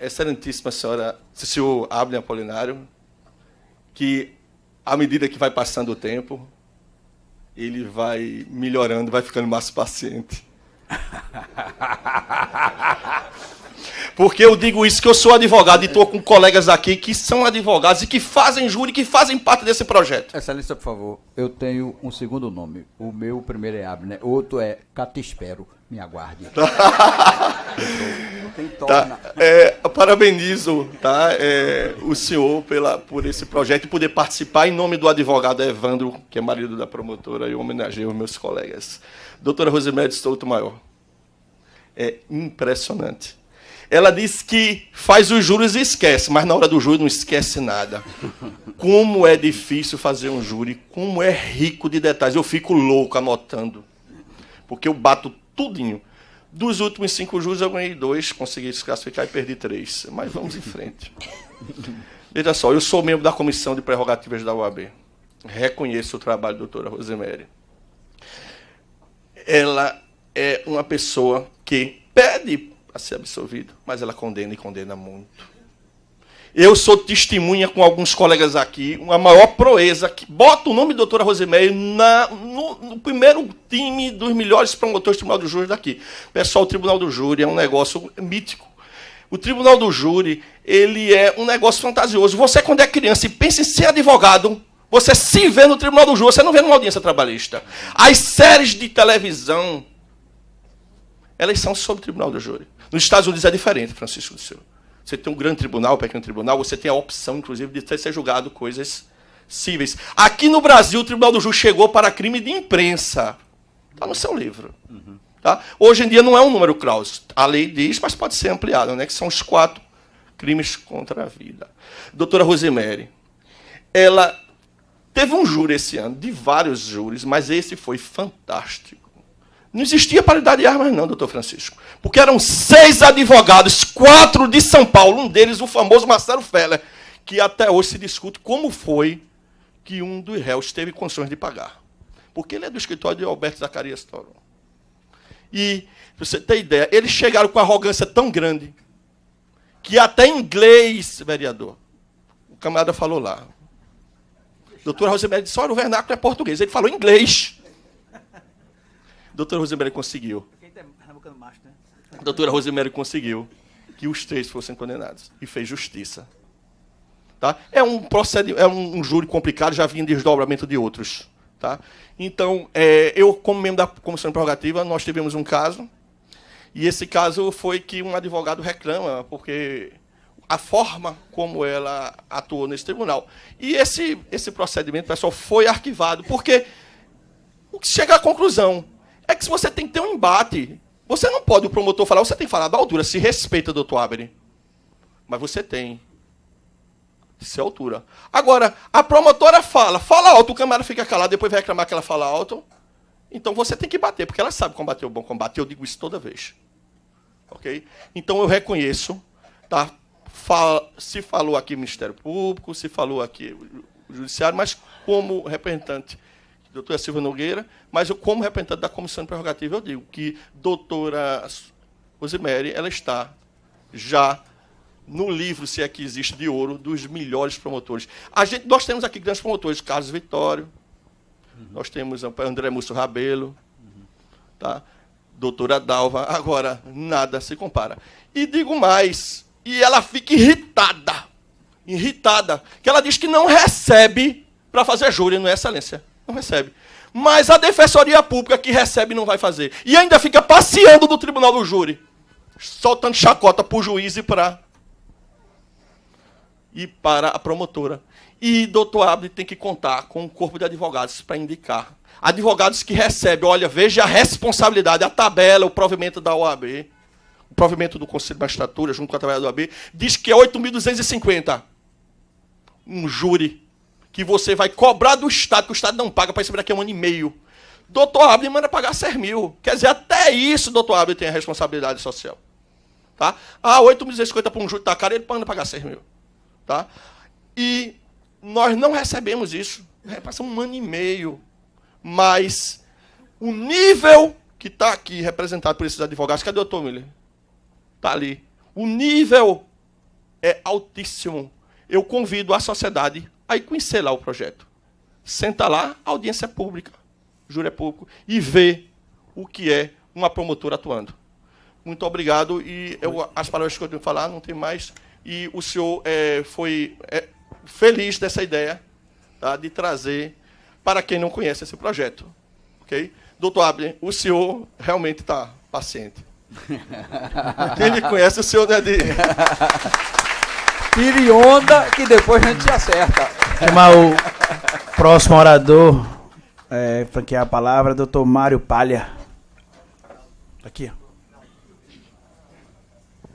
Excelentíssima senhora, senhor Abner Apolinário, que, à medida que vai passando o tempo, ele vai melhorando, vai ficando mais paciente. Porque eu digo isso, que eu sou advogado e estou com colegas aqui que são advogados e que fazem júri, que fazem parte desse projeto. Excelência, por favor, eu tenho um segundo nome. O meu primeiro é Abner, o outro é Catispero. Me aguarde. Tá, parabenizo, tá, o senhor por esse projeto e poder participar em nome do advogado Evandro, que é marido da promotora, e homenageio os meus colegas. Doutora Rosemary Stouto Maior. É impressionante. Ela diz que faz os juros e esquece, mas na hora do júri não esquece nada. Como é difícil fazer um júri, como é rico de detalhes. Eu fico louco anotando, porque eu bato tudinho. Dos últimos 5 júris eu ganhei 2, consegui desclassificar e perdi 3. Mas vamos em frente. Veja só, eu sou membro da Comissão de Prerrogativas da OAB. Reconheço o trabalho da doutora Rosemary. Ela é uma pessoa que pede a ser absolvida, mas ela condena e condena muito. Eu sou testemunha com alguns colegas aqui, uma maior proeza, que bota o nome da doutora Rosemary no primeiro time dos melhores promotores do Tribunal do Júri daqui. Pessoal, o Tribunal do Júri é um negócio mítico. O Tribunal do Júri, ele é um negócio fantasioso. Você, quando é criança e pensa em ser advogado, você se vê no Tribunal do Júri, você não vê numa audiência trabalhista. As séries de televisão, elas são sobre o Tribunal do Júri. Nos Estados Unidos é diferente, Francisco do Senhor. Você tem um grande tribunal, um pequeno tribunal, você tem a opção, inclusive, de ser julgado coisas cíveis. Aqui no Brasil, o Tribunal do Júri chegou para crime de imprensa. Está no seu livro. Tá? Hoje em dia não é um número clauso. A lei diz, mas pode ser ampliado, né? Que são os 4 crimes contra a vida. Doutora Rosemary, ela teve um júri esse ano, de vários júris, mas esse foi fantástico. Não existia paridade de armas, não, doutor Francisco. Porque eram 6 advogados, 4 de São Paulo, um deles o famoso Marcelo Feller, que até hoje se discute como foi que um dos réus teve condições de pagar. Porque ele é do escritório de Alberto Zacarias Toro. E, para você ter ideia, eles chegaram com arrogância tão grande que até em inglês, vereador, o camarada falou lá. Doutora Rosemary disse, olha, o vernáculo é português. Ele falou inglês. Doutora Rosemary conseguiu. Doutora Rosemary conseguiu que os 3 fossem condenados e fez justiça. Tá? É um júri complicado, já vinha desdobramento de outros. Tá? Então, eu, como membro da Comissão de Prerrogativa, nós tivemos um caso, e esse caso foi que um advogado reclama, porque a forma como ela atuou nesse tribunal. E esse procedimento, pessoal, foi arquivado, porque o que chega à conclusão é que se você tem que ter um embate, você não pode, o promotor falar, você tem que falar da altura, se respeita, doutor Abner. Mas você tem. Se é altura. Agora, a promotora fala alto, o camarada fica calado, depois vai reclamar que ela fala alto. Então você tem que bater, porque ela sabe combater o bom combate. Eu digo isso toda vez. Ok? Então eu reconheço, tá? Se falou aqui o Ministério Público, se falou aqui o Judiciário, mas como representante doutora Silvia Nogueira, mas eu, como representante da Comissão de Prerrogativa, eu digo que doutora Rosemary, ela está já no livro, se é que existe, de ouro, dos melhores promotores. Nós temos aqui grandes promotores, Carlos Vitório, nós temos André Múcio Rabelo, tá? Doutora Dalva, agora nada se compara. E digo mais, e ela fica irritada, que ela diz que não recebe para fazer júri, não é, excelência? Não recebe. Mas a Defensoria Pública que recebe não vai fazer. E ainda fica passeando no Tribunal do Júri, soltando chacota para o juiz e para a promotora. E doutor Abner tem que contar com um corpo de advogados para indicar. Advogados que recebem, olha, veja a responsabilidade, a tabela, o provimento da OAB, o provimento do Conselho de Magistratura, junto com a tabela da OAB, diz que é 8.250. Um júri que você vai cobrar do Estado, que o Estado não paga para receber daqui a 1 ano e meio. Doutor Abner manda pagar 6 mil. Quer dizer, até isso, doutor Abner tem a responsabilidade social. Tá? 8.250 para um júri tá caro, ele manda pagar 6 mil. Tá? E nós não recebemos isso. Passa 1 ano e meio. Mas o nível que está aqui representado por esses advogados, cadê o doutor Miller? Está ali. O nível é altíssimo. Eu convido a sociedade a ir conhecer lá o projeto. Senta lá, audiência pública, júri é público, e vê o que é uma promotora atuando. Muito obrigado. E as palavras que eu tenho que falar, não tem mais. E o senhor foi feliz dessa ideia, tá, de trazer para quem não conhece esse projeto. Okay? Doutor Abner, o senhor realmente está paciente. Quem me conhece, o senhor não é de... Tire onda que depois a gente acerta. Chamar o próximo orador, franquear a palavra, doutor Mário Palha. Aqui, ó.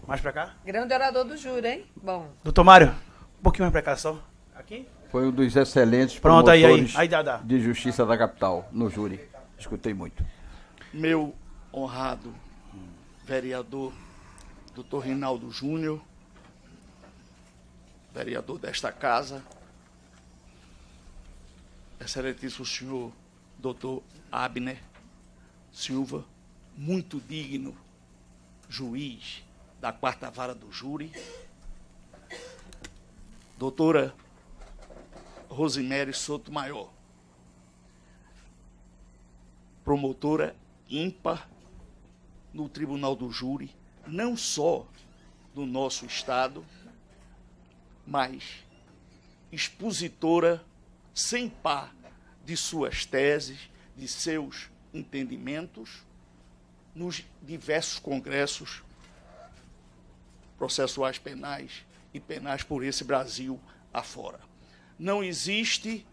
Mais pra cá? Grande orador do júri, hein? Bom. Doutor Mário, um pouquinho mais pra cá só. Aqui? Foi um dos excelentes Pronto, promotores aí dá. de justiça da capital, no júri. Escutei muito. Meu honrado vereador, doutor Reinaldo Júnior, vereador desta casa, excelentíssimo senhor doutor Abner Silva, muito digno juiz da 4ª Vara do Júri, doutora Rosemary Sotomayor, promotora ímpar no Tribunal do Júri, não só do nosso Estado, mas expositora sem par de suas teses, de seus entendimentos, nos diversos congressos processuais penais e penais por esse Brasil afora. Não existe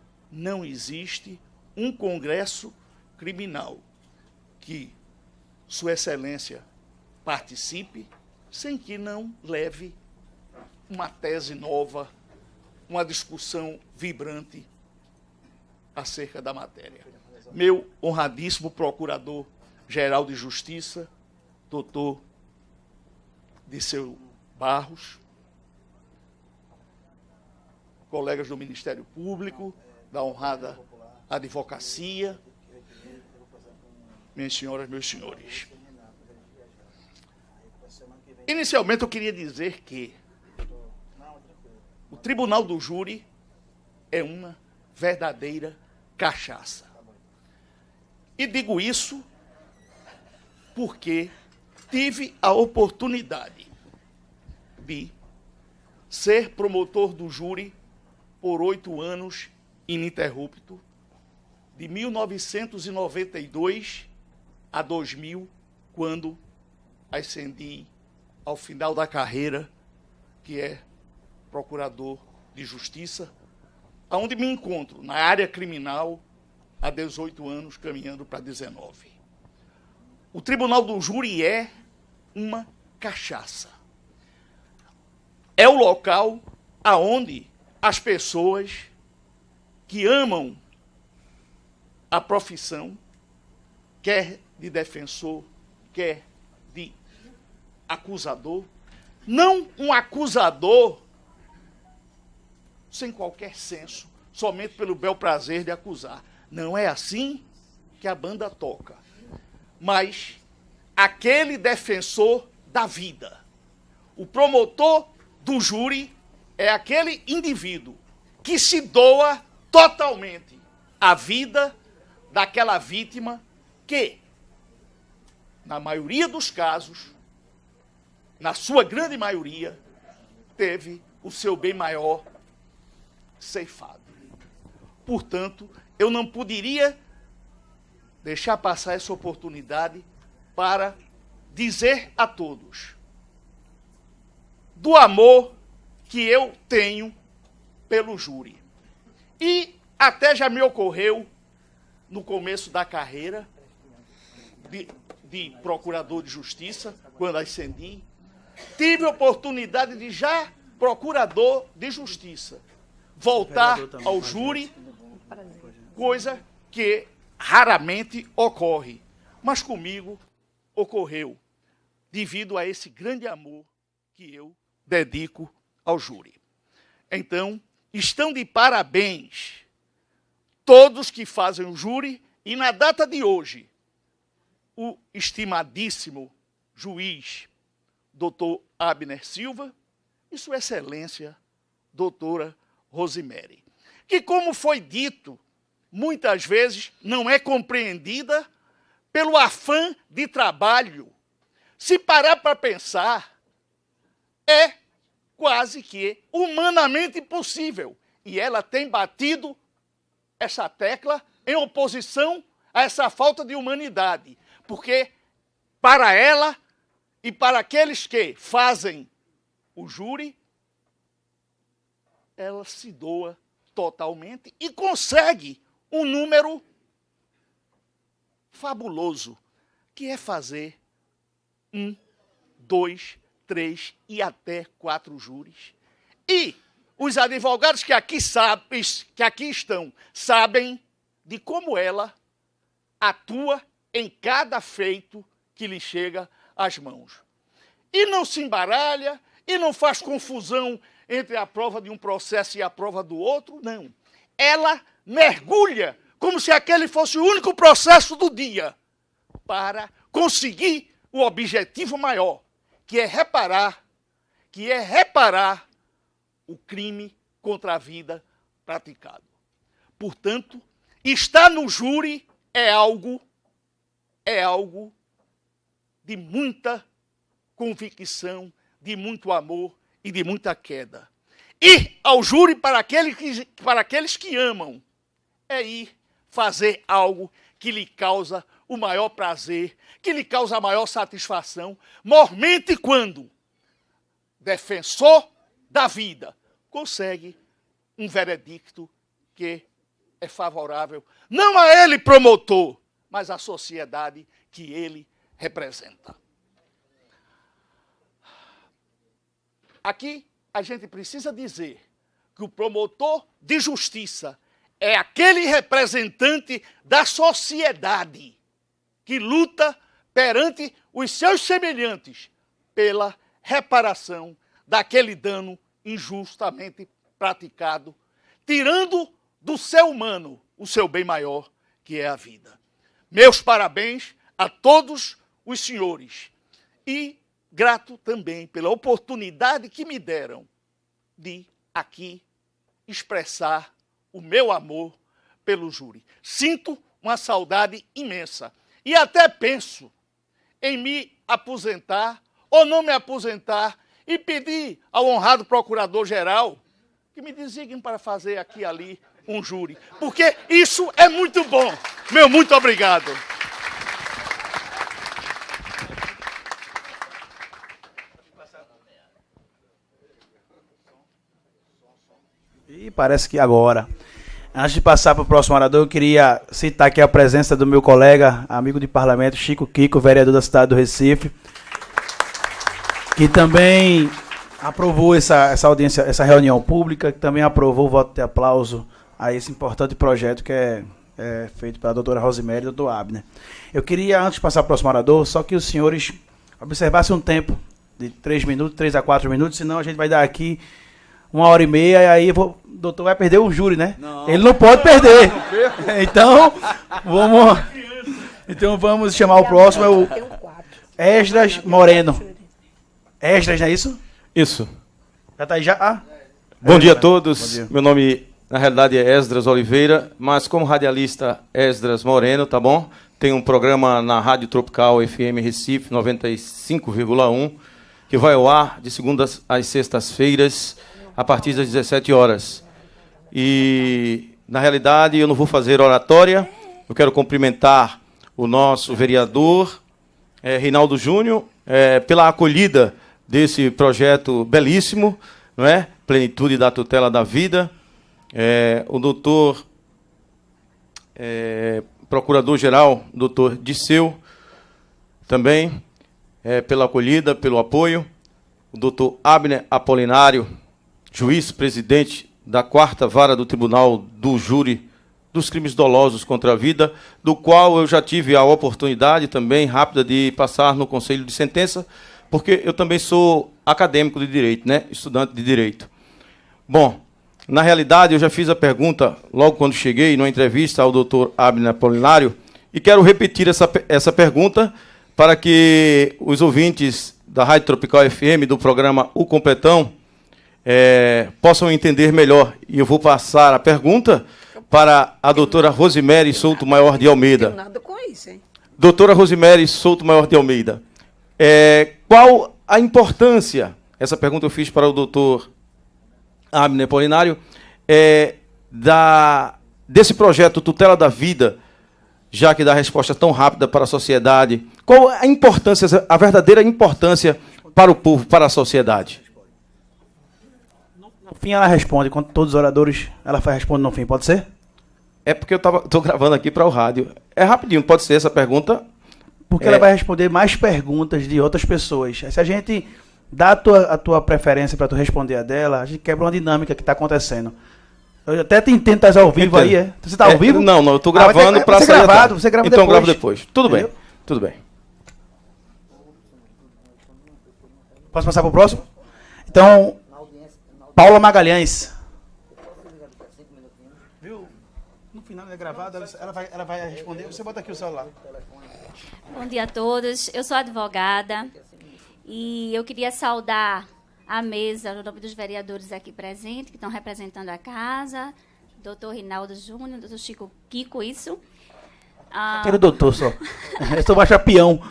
um congresso criminal que Sua Excelência participe sem que não leve uma tese nova, uma discussão vibrante acerca da matéria. Meu honradíssimo Procurador-Geral de Justiça, doutor Disseu Barros, colegas do Ministério Público, da honrada advocacia, minhas senhoras, meus senhores. Inicialmente eu queria dizer que o Tribunal do Júri é uma verdadeira cachaça. E digo isso porque tive a oportunidade de ser promotor do júri por 8 anos ininterrupto, de 1992 a 2000, quando ascendi ao final da carreira, que é procurador de justiça, onde me encontro na área criminal há 18 anos, caminhando para 19. O Tribunal do Júri é uma cachaça. É o local aonde as pessoas que amam a profissão, quer de defensor, quer de acusador, não um acusador sem qualquer senso, somente pelo bel prazer de acusar. Não é assim que a banda toca. Mas aquele defensor da vida, o promotor do júri, é aquele indivíduo que se doa totalmente à vida daquela vítima que, na maioria dos casos, na sua grande maioria, teve o seu bem maior ceifado. Portanto, eu não poderia deixar passar essa oportunidade para dizer a todos do amor que eu tenho pelo júri. E até já me ocorreu, no começo da carreira de procurador de justiça, quando ascendi. Tive a oportunidade de já procurador de justiça voltar ao júri, coisa que raramente ocorre. Mas comigo ocorreu, devido a esse grande amor que eu dedico ao júri. Então, estão de parabéns todos que fazem o júri, e na data de hoje, o estimadíssimo juiz, doutor Abner Silva, e sua excelência, doutora Rosemary, que, como foi dito, muitas vezes não é compreendida pelo afã de trabalho. Se parar para pensar, é quase que humanamente impossível. E ela tem batido essa tecla em oposição a essa falta de humanidade. Porque, para ela e para aqueles que fazem o júri, ela se doa totalmente e consegue um número fabuloso, que é fazer 1, 2, 3 e até 4 júris. E os advogados que aqui estão sabem de como ela atua em cada feito que lhe chega às mãos. E não se embaralha, e não faz confusão entre a prova de um processo e a prova do outro, não. Ela mergulha como se aquele fosse o único processo do dia para conseguir o objetivo maior, que é reparar o crime contra a vida praticado. Portanto, estar no júri é algo de muita convicção, de muito amor e de muita queda. Ir ao júri para aqueles que amam é ir fazer algo que lhe causa o maior prazer, que lhe causa a maior satisfação, mormente quando defensor da vida consegue um veredicto que é favorável, não a ele, promotor, mas à sociedade que ele representa. Aqui a gente precisa dizer que o promotor de justiça é aquele representante da sociedade que luta perante os seus semelhantes pela reparação daquele dano injustamente praticado, tirando do ser humano o seu bem maior, que é a vida. Meus parabéns a todos os senhores e grato também pela oportunidade que me deram de aqui expressar o meu amor pelo júri. Sinto uma saudade imensa e até penso em me aposentar ou não me aposentar e pedir ao honrado procurador-geral que me designe para fazer aqui e ali um júri, porque isso é muito bom. Meu muito obrigado. E parece que agora, antes de passar para o próximo orador, eu queria citar aqui a presença do meu colega, amigo de parlamento, Chico Kiko, vereador da cidade do Recife, que também aprovou essa audiência, essa reunião pública, que também aprovou o voto de aplauso a esse importante projeto que é feito pela doutora Rosemary e do doutor Abner. Eu queria, antes de passar para o próximo orador, só que os senhores observassem um tempo de 3 minutos, 3 a 4 minutos, senão a gente vai dar aqui 1h30 e aí o doutor vai perder o júri, né? Não. Ele não pode perder. Então vamos chamar o próximo, é o Esdras Moreno. Esdras, não é isso? Isso. Já tá aí já? Ah. Bom dia a todos. Dia. Meu nome, na realidade, é Esdras Oliveira, mas como radialista, Esdras Moreno, tá bom? Tem um programa na Rádio Tropical FM Recife 95,1, que vai ao ar de segundas às sextas-feiras, a partir das 17 horas. E, na realidade, eu não vou fazer oratória. Eu quero cumprimentar o nosso vereador, Reinaldo Júnior, pela acolhida desse projeto belíssimo, não é? Plenitude da Tutela da Vida. O doutor procurador-geral, doutor Disseu, também, pela acolhida, pelo apoio, o doutor Abner Apolinário, juiz-presidente da 4ª Vara do Tribunal do Júri dos Crimes Dolosos contra a Vida, do qual eu já tive a oportunidade também rápida de passar no Conselho de Sentença, porque eu também sou acadêmico de Direito, né? Estudante de Direito. Bom, na realidade, eu já fiz a pergunta logo quando cheguei, numa entrevista ao doutor Abner Apolinário, e quero repetir essa pergunta para que os ouvintes da Rádio Tropical FM, do programa O Completão, possam entender melhor. E eu vou passar a pergunta para a doutora Rosemary Souto Maior de Almeida. Não tenho nada com isso, hein? Doutora Rosemary Souto Maior de Almeida, qual a importância, essa pergunta eu fiz para o doutor Abner Apolinário, desse projeto Tutela da Vida, já que dá resposta tão rápida para a sociedade, qual a importância, a verdadeira importância para o povo, para a sociedade? No fim ela responde, quando todos os oradores, ela responde no fim, pode ser? É porque eu estou gravando aqui para o rádio. É rapidinho, pode ser essa pergunta? Porque ela vai responder mais perguntas de outras pessoas. Se a gente dá a tua preferência para tu responder a dela, a gente quebra uma dinâmica que está acontecendo. Eu até te entendo estar ao vivo aí, é? Você está ao vivo? Não, eu estou gravando para sair. Você grava então depois. Eu gravo depois. Tudo bem, tudo bem. Posso passar para o próximo? Então, Paula Magalhães. Viu? No final é gravado, ela vai responder. Você bota aqui o celular. Bom dia a todos. Eu sou advogada e eu queria saudar a mesa, no nome dos vereadores aqui presentes, que estão representando a casa, doutor Rinaldo Júnior, doutor Chico Kiko, isso. Quero doutor só. Eu sou baixo peão.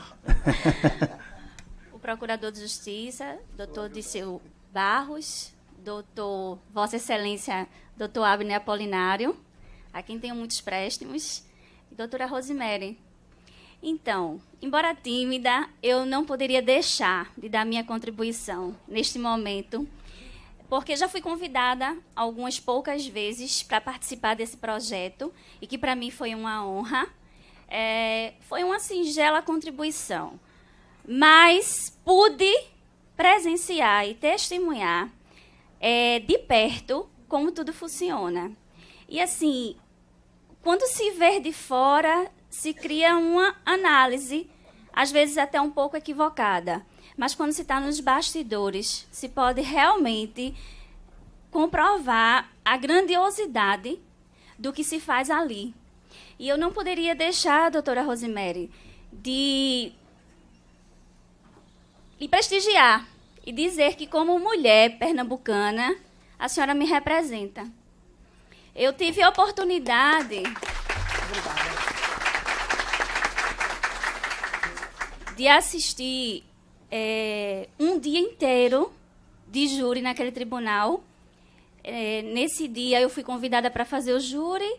O procurador de Justiça, doutor Disseu Barros, doutor Vossa Excelência, doutor Abner Apolinário, a quem tenho muitos préstimos, e doutora Rosemary. Então, embora tímida, eu não poderia deixar de dar minha contribuição neste momento, porque já fui convidada algumas poucas vezes para participar desse projeto, e que para mim foi uma honra. Foi uma singela contribuição, mas pude presenciar e testemunhar de perto como tudo funciona. E assim, quando se vê de fora, se cria uma análise, às vezes até um pouco equivocada. Mas quando se está nos bastidores, se pode realmente comprovar a grandiosidade do que se faz ali. E eu não poderia deixar, doutora Rosemary, de lhe prestigiar e dizer que, como mulher pernambucana, a senhora me representa. Eu tive a oportunidade de assistir um dia inteiro de júri naquele tribunal. Nesse dia, eu fui convidada para fazer o júri,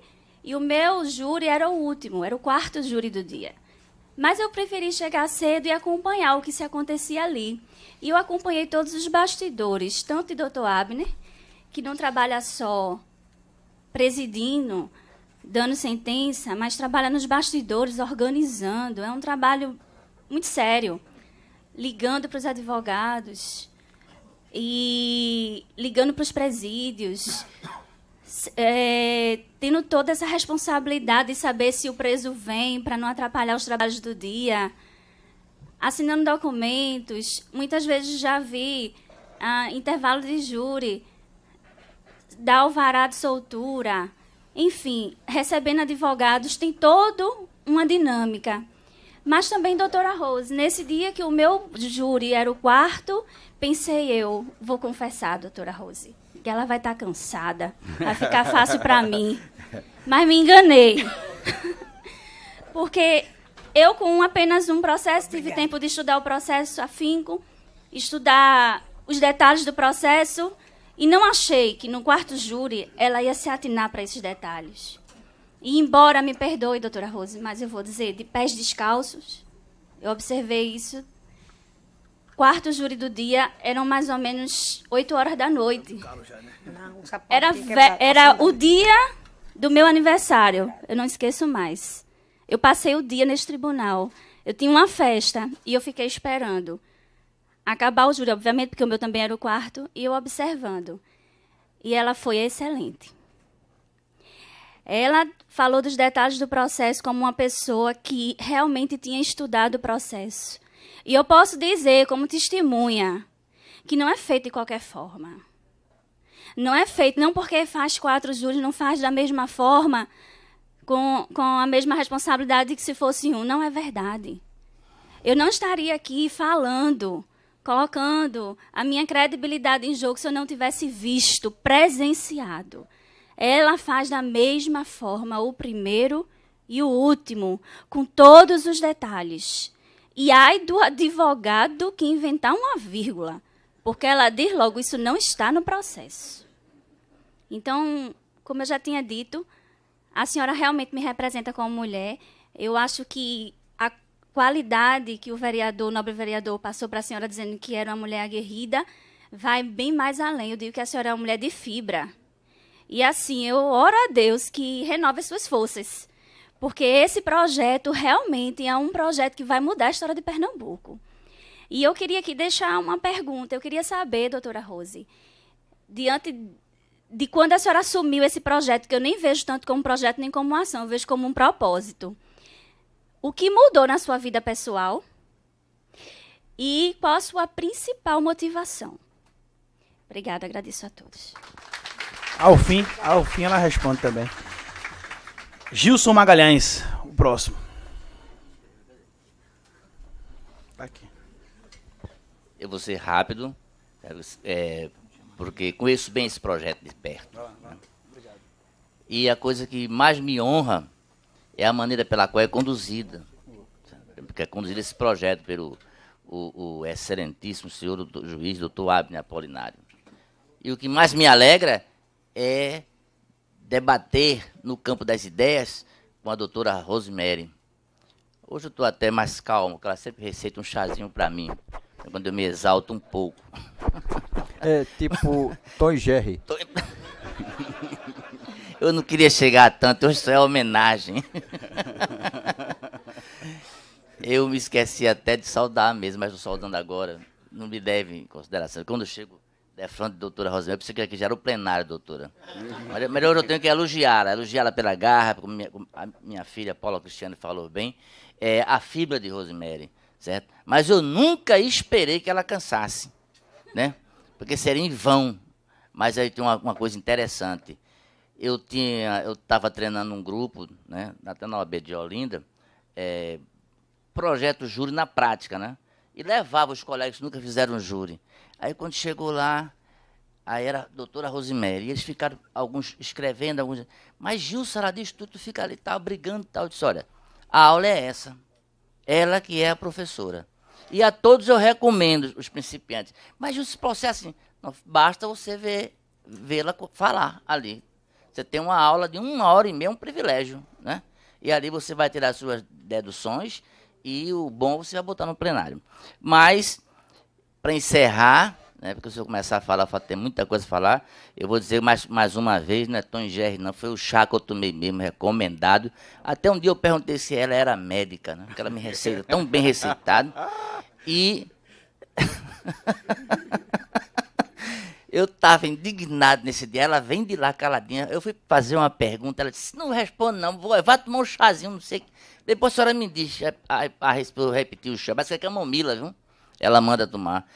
e o meu júri era o último, era o 4º júri do dia. Mas eu preferi chegar cedo e acompanhar o que se acontecia ali. E eu acompanhei todos os bastidores, tanto de doutor Abner, que não trabalha só presidindo, dando sentença, mas trabalha nos bastidores, organizando. É um trabalho muito sério, ligando para os advogados e ligando para os presídios, tendo toda essa responsabilidade de saber se o preso vem para não atrapalhar os trabalhos do dia, assinando documentos. Muitas vezes já vi intervalo de júri, dar alvará de soltura, enfim, recebendo advogados, tem toda uma dinâmica. Mas também, doutora Rose, nesse dia que o meu júri era o 4º, pensei eu, vou confessar, doutora Rose, que ela vai estar cansada, vai ficar fácil para mim. Mas me enganei. Porque eu, com apenas um processo, tive tempo de estudar o processo afinco, estudar os detalhes do processo, e não achei que no 4º júri ela ia se atinar para esses detalhes. E embora, me perdoe, doutora Rose, mas eu vou dizer, de pés descalços, eu observei isso. 4º júri do dia eram mais ou menos 8 horas da noite. Era o dia do meu aniversário, eu não esqueço mais. eu passei o dia nesse tribunal. Eu tinha uma festa e eu fiquei esperando acabar o júri, obviamente, porque o meu também era o quarto, e eu observando. E ela foi excelente. Ela falou dos detalhes do processo como uma pessoa que realmente tinha estudado o processo. E eu posso dizer, como testemunha, que não é feito de qualquer forma. Não é feito, não porque faz 4 júris, não faz da mesma forma, com a mesma responsabilidade que se fosse um. Não é verdade. Eu não estaria aqui falando, colocando a minha credibilidade em jogo se eu não tivesse visto, presenciado. Ela faz da mesma forma o primeiro e o último, com todos os detalhes. E ai do advogado que inventar uma vírgula, porque ela diz logo, isso não está no processo. Então, como eu já tinha dito, a senhora realmente me representa como mulher. Eu acho que a qualidade que o vereador, o nobre vereador, passou para a senhora dizendo que era uma mulher aguerrida, vai bem mais além. Eu digo que a senhora é uma mulher de fibra. E assim, eu oro a Deus que renove as suas forças, porque esse projeto realmente é um projeto que vai mudar a história de Pernambuco. E eu queria aqui deixar uma pergunta. Eu queria saber, doutora Rose, diante de quando a senhora assumiu esse projeto, que eu nem vejo tanto como projeto nem como uma ação, eu vejo como um propósito. O que mudou na sua vida pessoal e qual a sua principal motivação? Obrigada, agradeço a todos. Ao fim ela responde também. Gilson Magalhães, o próximo. Tá aqui. Eu vou ser rápido, porque conheço bem esse projeto de perto. Né? Obrigado. E a coisa que mais me honra é a maneira pela qual é conduzida. Porque é conduzido esse projeto pelo o excelentíssimo senhor juiz, doutor Abner Apolinário. E o que mais me alegra é debater no campo das ideias com a doutora Rosemary. Hoje eu estou até mais calmo, porque ela sempre receita um chazinho para mim, quando eu me exalto um pouco. É tipo Tom e Jerry. Eu não queria chegar a tanto, hoje só é homenagem. Eu me esqueci até de saudar mesmo, mas estou saudando agora. Não me deve em consideração. Quando eu chego de frente da doutora Rosemary, eu pensei que aqui já era o plenário, doutora. Mas melhor eu tenho que elogiá-la pela garra, como a minha filha Paula Cristiane falou bem, a fibra de Rosemary, certo? Mas eu nunca esperei que ela cansasse, né? Porque seria em vão. Mas aí tem uma coisa interessante. Eu estava treinando um grupo, né, até na OAB de Olinda, projeto júri na prática, né? E levava os colegas que nunca fizeram júri. Aí, quando chegou lá, aí era a doutora Rosemary, e eles ficaram, alguns escrevendo, alguns... Mas, Gilson, ela diz tudo, tu fica ali, tal, brigando, tal. Eu disse, olha, a aula é essa. Ela que é a professora. E a todos eu recomendo, os principiantes. Mas, Gilson, esse processo, assim, não basta você vê-la falar ali. Você tem uma aula de 1h30, um privilégio, né? E ali você vai ter as suas deduções e o bom você vai botar no plenário. Mas... para encerrar, né, porque se eu começar a falar, tem muita coisa a falar, eu vou dizer mais uma vez, não é Tom e Jerry, não, foi o chá que eu tomei mesmo, recomendado. Até um dia eu perguntei se ela era médica, né, porque ela me receita tão bem receitado. E eu estava indignado nesse dia, ela vem de lá caladinha, eu fui fazer uma pergunta, ela disse, não responde não, vai tomar um chazinho, não sei. Depois a senhora me diz, eu repeti o chá, mas que é camomila, viu? Ela manda tomar.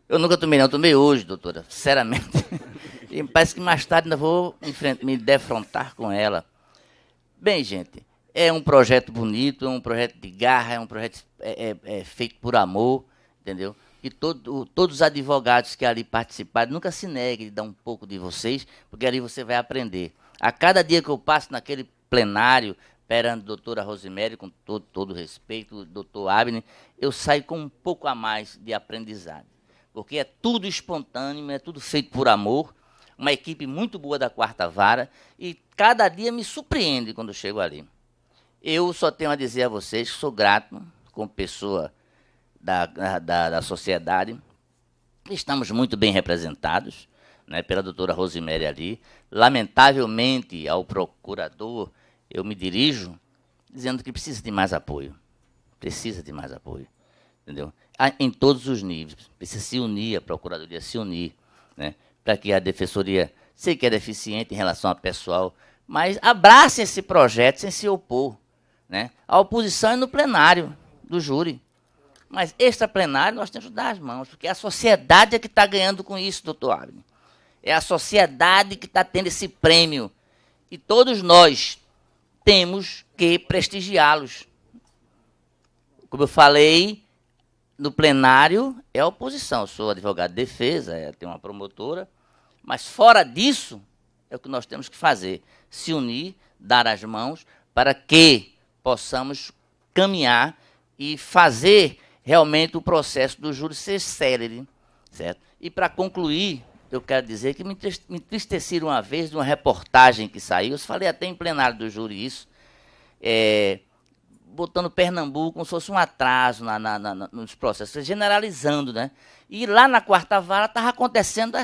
Eu nunca tomei, não. Tomei hoje, doutora, sinceramente. E parece que mais tarde ainda vou me defrontar com ela. Bem, gente, é um projeto bonito, é um projeto de garra, é um projeto feito por amor, entendeu? E todos os advogados que ali participaram, nunca se neguem de dar um pouco de vocês, porque ali você vai aprender. A cada dia que eu passo naquele plenário, perante a doutora Rosemary, com todo respeito, o doutor Abner, eu saio com um pouco a mais de aprendizado. Porque é tudo espontâneo, é tudo feito por amor, uma equipe muito boa da 4ª Vara, e cada dia me surpreende quando eu chego ali. Eu só tenho a dizer a vocês que sou grato, como pessoa da sociedade, estamos muito bem representados, né, pela doutora Rosemary ali. Lamentavelmente, ao procurador, eu me dirijo, dizendo que precisa de mais apoio. Precisa de mais apoio. Entendeu? Em todos os níveis. Precisa se unir, a Procuradoria se unir, né? Para que a Defensoria, sei que é deficiente em relação ao pessoal, mas abrace esse projeto sem se opor, né? A oposição é no plenário do júri. Mas extra-plenário nós temos que dar as mãos, porque a sociedade é que está ganhando com isso, doutor Abner. É a sociedade que está tendo esse prêmio. E todos nós temos que prestigiá-los. Como eu falei, no plenário é a oposição. Eu sou advogado de defesa, tenho uma promotora, mas fora disso é o que nós temos que fazer. Se unir, dar as mãos, para que possamos caminhar e fazer realmente o processo do júri ser célere, certo? E para concluir, eu quero dizer que me entristeci uma vez de uma reportagem que saiu, eu falei até em plenário do júri isso, botando Pernambuco como se fosse um atraso nos processos, generalizando, né? E lá na quarta vara estava acontecendo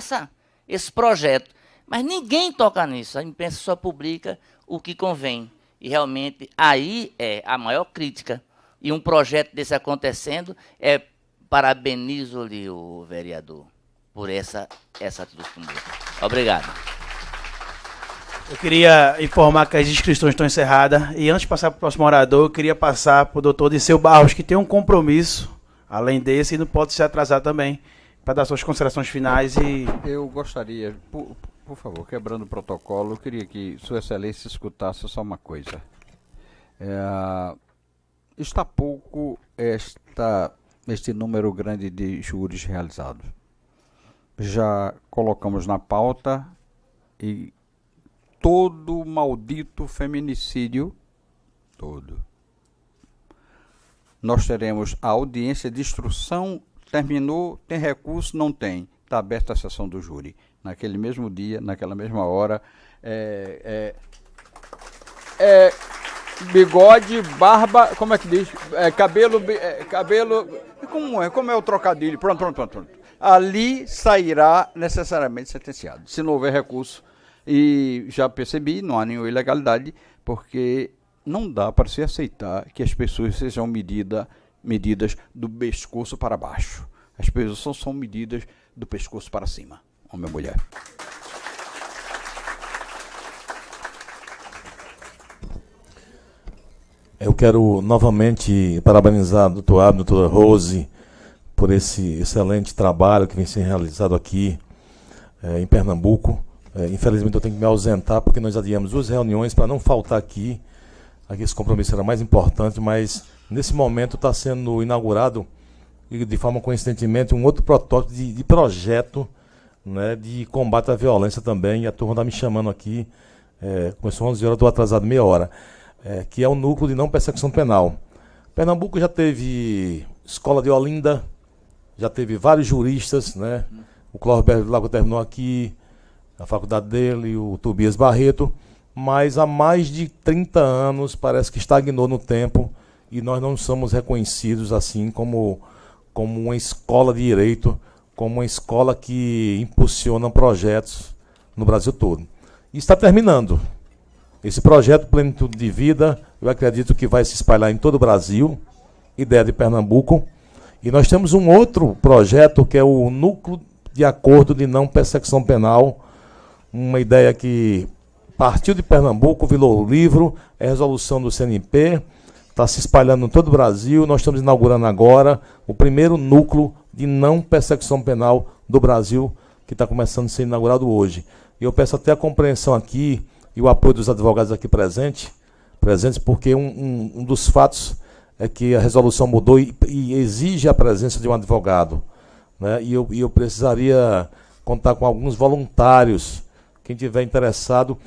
esse projeto. Mas ninguém toca nisso, a imprensa só publica o que convém. E realmente aí é a maior crítica. E um projeto desse acontecendo, parabenizo-lhe, o vereador, por essa atitude. Obrigado. Eu queria informar que as inscrições estão encerradas. E antes de passar para o próximo orador, eu queria passar para o doutor Disseu Barros, que tem um compromisso, além desse, e não pode se atrasar também, para dar suas considerações finais. Eu gostaria, por favor, quebrando o protocolo, eu queria que Sua Excelência escutasse só uma coisa. Está pouco este número grande de júris realizados. Já colocamos na pauta e todo maldito feminicídio, todo. Nós teremos a audiência de instrução, terminou, tem recurso, não tem. Está aberta a sessão do júri. Naquele mesmo dia, naquela mesma hora, bigode, barba, como é que diz? Cabelo, como é o trocadilho? Pronto. Ali sairá necessariamente sentenciado, se não houver recurso. E já percebi, não há nenhuma ilegalidade, porque não dá para se aceitar que as pessoas sejam medidas do pescoço para baixo. As pessoas são medidas do pescoço para cima, homem e mulher. Eu quero novamente parabenizar o doutor Abner, a doutora Rose, por esse excelente trabalho que vem sendo realizado aqui em Pernambuco. Infelizmente eu tenho que me ausentar porque nós adiamos 2 reuniões para não faltar aqui. Aqui esse compromisso era mais importante, mas nesse momento está sendo inaugurado, e de forma coincidentemente, um outro protótipo de projeto, né, de combate à violência também. E a turma está me chamando aqui, começou 11 horas, estou atrasado meia hora, que é o núcleo de não persecução penal. Pernambuco já teve escola de Olinda, já teve vários juristas, né? O Clóvis Lago terminou aqui, a faculdade dele, o Tobias Barreto, mas há mais de 30 anos parece que estagnou no tempo e nós não somos reconhecidos assim como uma escola de direito, como uma escola que impulsiona projetos no Brasil todo. E está terminando. Esse projeto Plenitude de Vida, eu acredito que vai se espalhar em todo o Brasil, ideia de Pernambuco. E nós temos um outro projeto que é o Núcleo de Acordo de Não Persecução Penal, uma ideia que partiu de Pernambuco, virou livro, é resolução do CNP, está se espalhando em todo o Brasil. Nós estamos inaugurando agora o primeiro núcleo de não persecução penal do Brasil, que está começando a ser inaugurado hoje. E eu peço até a compreensão aqui e o apoio dos advogados aqui presentes, porque um dos fatos é que a resolução mudou e exige a presença de um advogado, né? E eu precisaria contar com alguns voluntários, quem tiver interessado.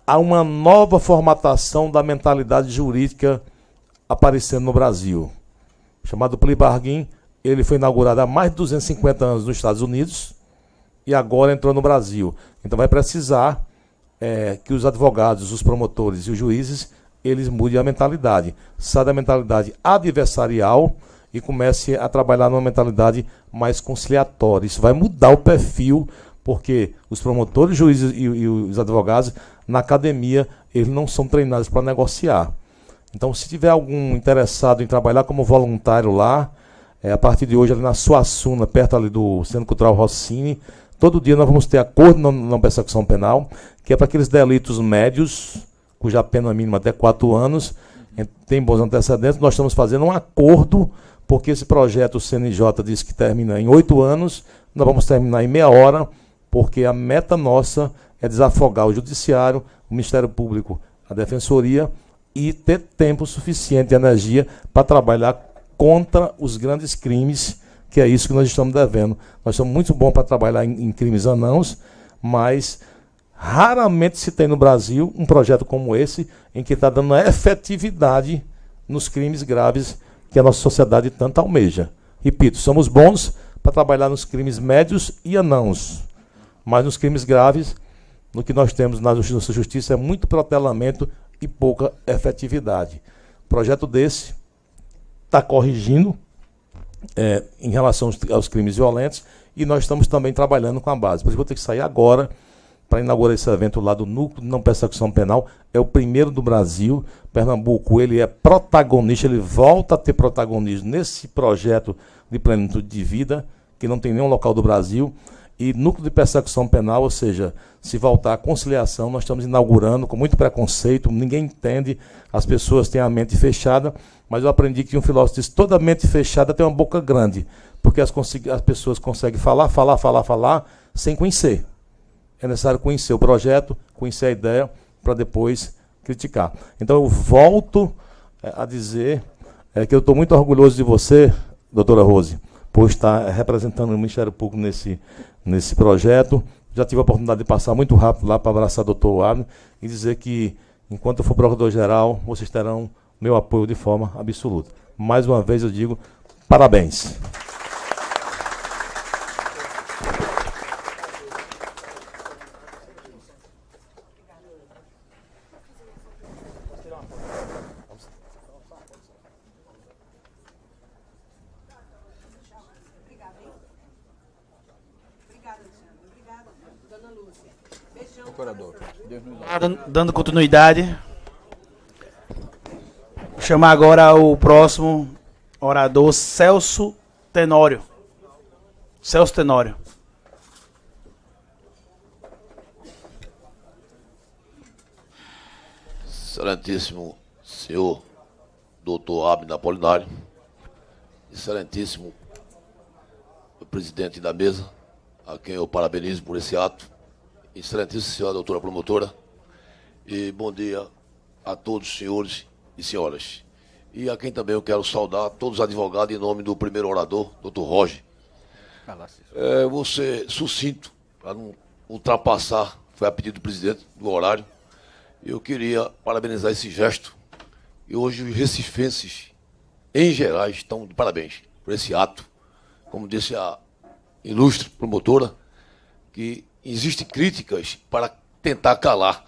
Há uma nova formatação da mentalidade jurídica aparecendo no Brasil, chamado plea bargain. Ele foi inaugurado há mais de 250 anos nos Estados Unidos e agora entrou no Brasil. Então vai precisar que os advogados, os promotores e os juízes, eles mudem a mentalidade, saia da mentalidade adversarial e comece a trabalhar numa mentalidade mais conciliatória. Isso vai mudar o perfil, porque os promotores, juízes e os advogados, na academia, eles não são treinados para negociar. Então, se tiver algum interessado em trabalhar como voluntário lá, a partir de hoje, ali na Suassuna, perto ali do Centro Cultural Rossini, todo dia nós vamos ter acordo na não persecução penal, que é para aqueles delitos médios, cuja pena mínima é até 4 anos, tem bons antecedentes. Nós estamos fazendo um acordo, porque esse projeto o CNJ diz que termina em 8 anos, nós vamos terminar em meia hora, porque a meta nossa é desafogar o Judiciário, o Ministério Público, a Defensoria, e ter tempo suficiente e energia para trabalhar contra os grandes crimes, que é isso que nós estamos devendo. Nós somos muito bons para trabalhar em crimes anãos, mas raramente se tem no Brasil um projeto como esse, em que está dando efetividade nos crimes graves que a nossa sociedade tanto almeja. Repito, somos bons para trabalhar nos crimes médios e anãos, mas nos crimes graves, no que nós temos na nossa justiça é muito protelamento e pouca efetividade. Projeto desse está corrigindo em relação aos crimes violentos, e nós estamos também trabalhando com a base. Por isso vou ter que sair agora para inaugurar esse evento lá do Núcleo de Não Persecução Penal. É o primeiro do Brasil. Pernambuco, ele é protagonista, ele volta a ter protagonismo nesse projeto de plenitude de vida, que não tem nenhum local do Brasil. E Núcleo de Persecução Penal, ou seja, se voltar à conciliação, nós estamos inaugurando com muito preconceito, ninguém entende, as pessoas têm a mente fechada, mas eu aprendi que um filósofo disse: toda mente fechada tem uma boca grande, porque as pessoas conseguem falar, sem conhecer. É necessário conhecer o projeto, conhecer a ideia, para depois criticar. Então eu volto a dizer que eu estou muito orgulhoso de você, doutora Rose, por estar representando o Ministério Público nesse projeto. Já tive a oportunidade de passar muito rápido lá para abraçar o doutor Abner e dizer que, enquanto eu for procurador-geral, vocês terão meu apoio de forma absoluta. Mais uma vez eu digo, parabéns. Dando continuidade, vou chamar agora o próximo orador, Celso Tenório. Celso Tenório. Excelentíssimo senhor doutor Abner Apolinário, excelentíssimo presidente da mesa, a quem eu parabenizo por esse ato, excelentíssima senhora doutora promotora, e bom dia a todos os senhores e senhoras. E a quem também eu quero saudar, todos os advogados, em nome do primeiro orador, doutor Roger. Vou ser sucinto, para não ultrapassar, foi a pedido do presidente, do horário. Eu queria parabenizar esse gesto, e hoje os recifenses, em geral, estão de parabéns por esse ato. Como disse a ilustre promotora, que existem críticas para tentar calar,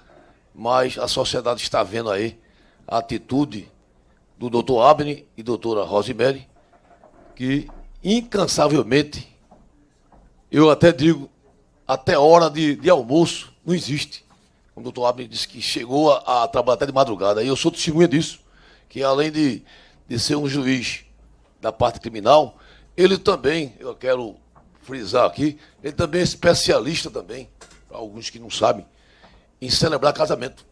mas a sociedade está vendo aí a atitude do doutor Abner e doutora Rosemary, que incansavelmente, eu até digo, até hora de almoço, não existe. O doutor Abner disse que chegou a trabalhar até de madrugada, e eu sou testemunha disso, que além de ser um juiz da parte criminal, ele também, eu quero frisar aqui, ele também é especialista também, para alguns que não sabem, em celebrar casamento.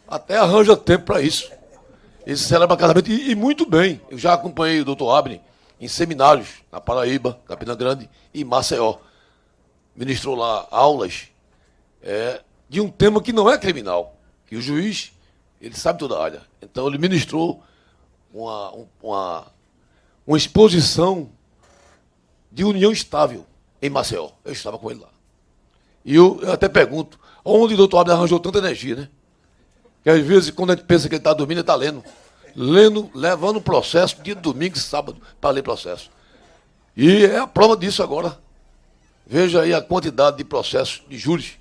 Até arranja tempo para isso. Ele celebra casamento e muito bem. Eu já acompanhei o doutor Abner em seminários na Paraíba, Campina Grande e Maceió. Ministrou lá aulas de um tema que não é criminal, que o juiz, ele sabe toda a área. Então ele ministrou uma exposição de união estável em Maceió. Eu estava com ele lá. E eu até pergunto, onde o doutor Abner arranjou tanta energia, né? Que às vezes, quando a gente pensa que ele está dormindo, ele está lendo. Lendo, levando o processo, dia de domingo e sábado, para ler processo. E é a prova disso agora. Veja aí a quantidade de processos de júris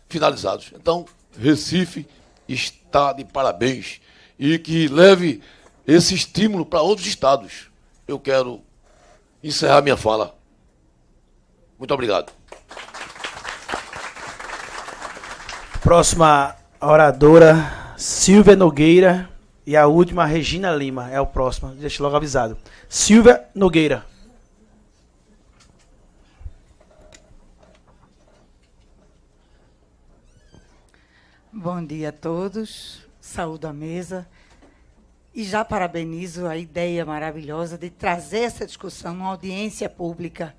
finalizados. Então, Recife está de parabéns. E que leve esse estímulo para outros estados. Eu quero encerrar minha fala. Muito obrigado. Próxima oradora, Silvia Nogueira, E a última, Regina Lima, é o próximo. Deixa logo avisado. Silvia Nogueira. Bom dia a todos, saúdo a mesa e já parabenizo a ideia maravilhosa de trazer essa discussão numa audiência pública.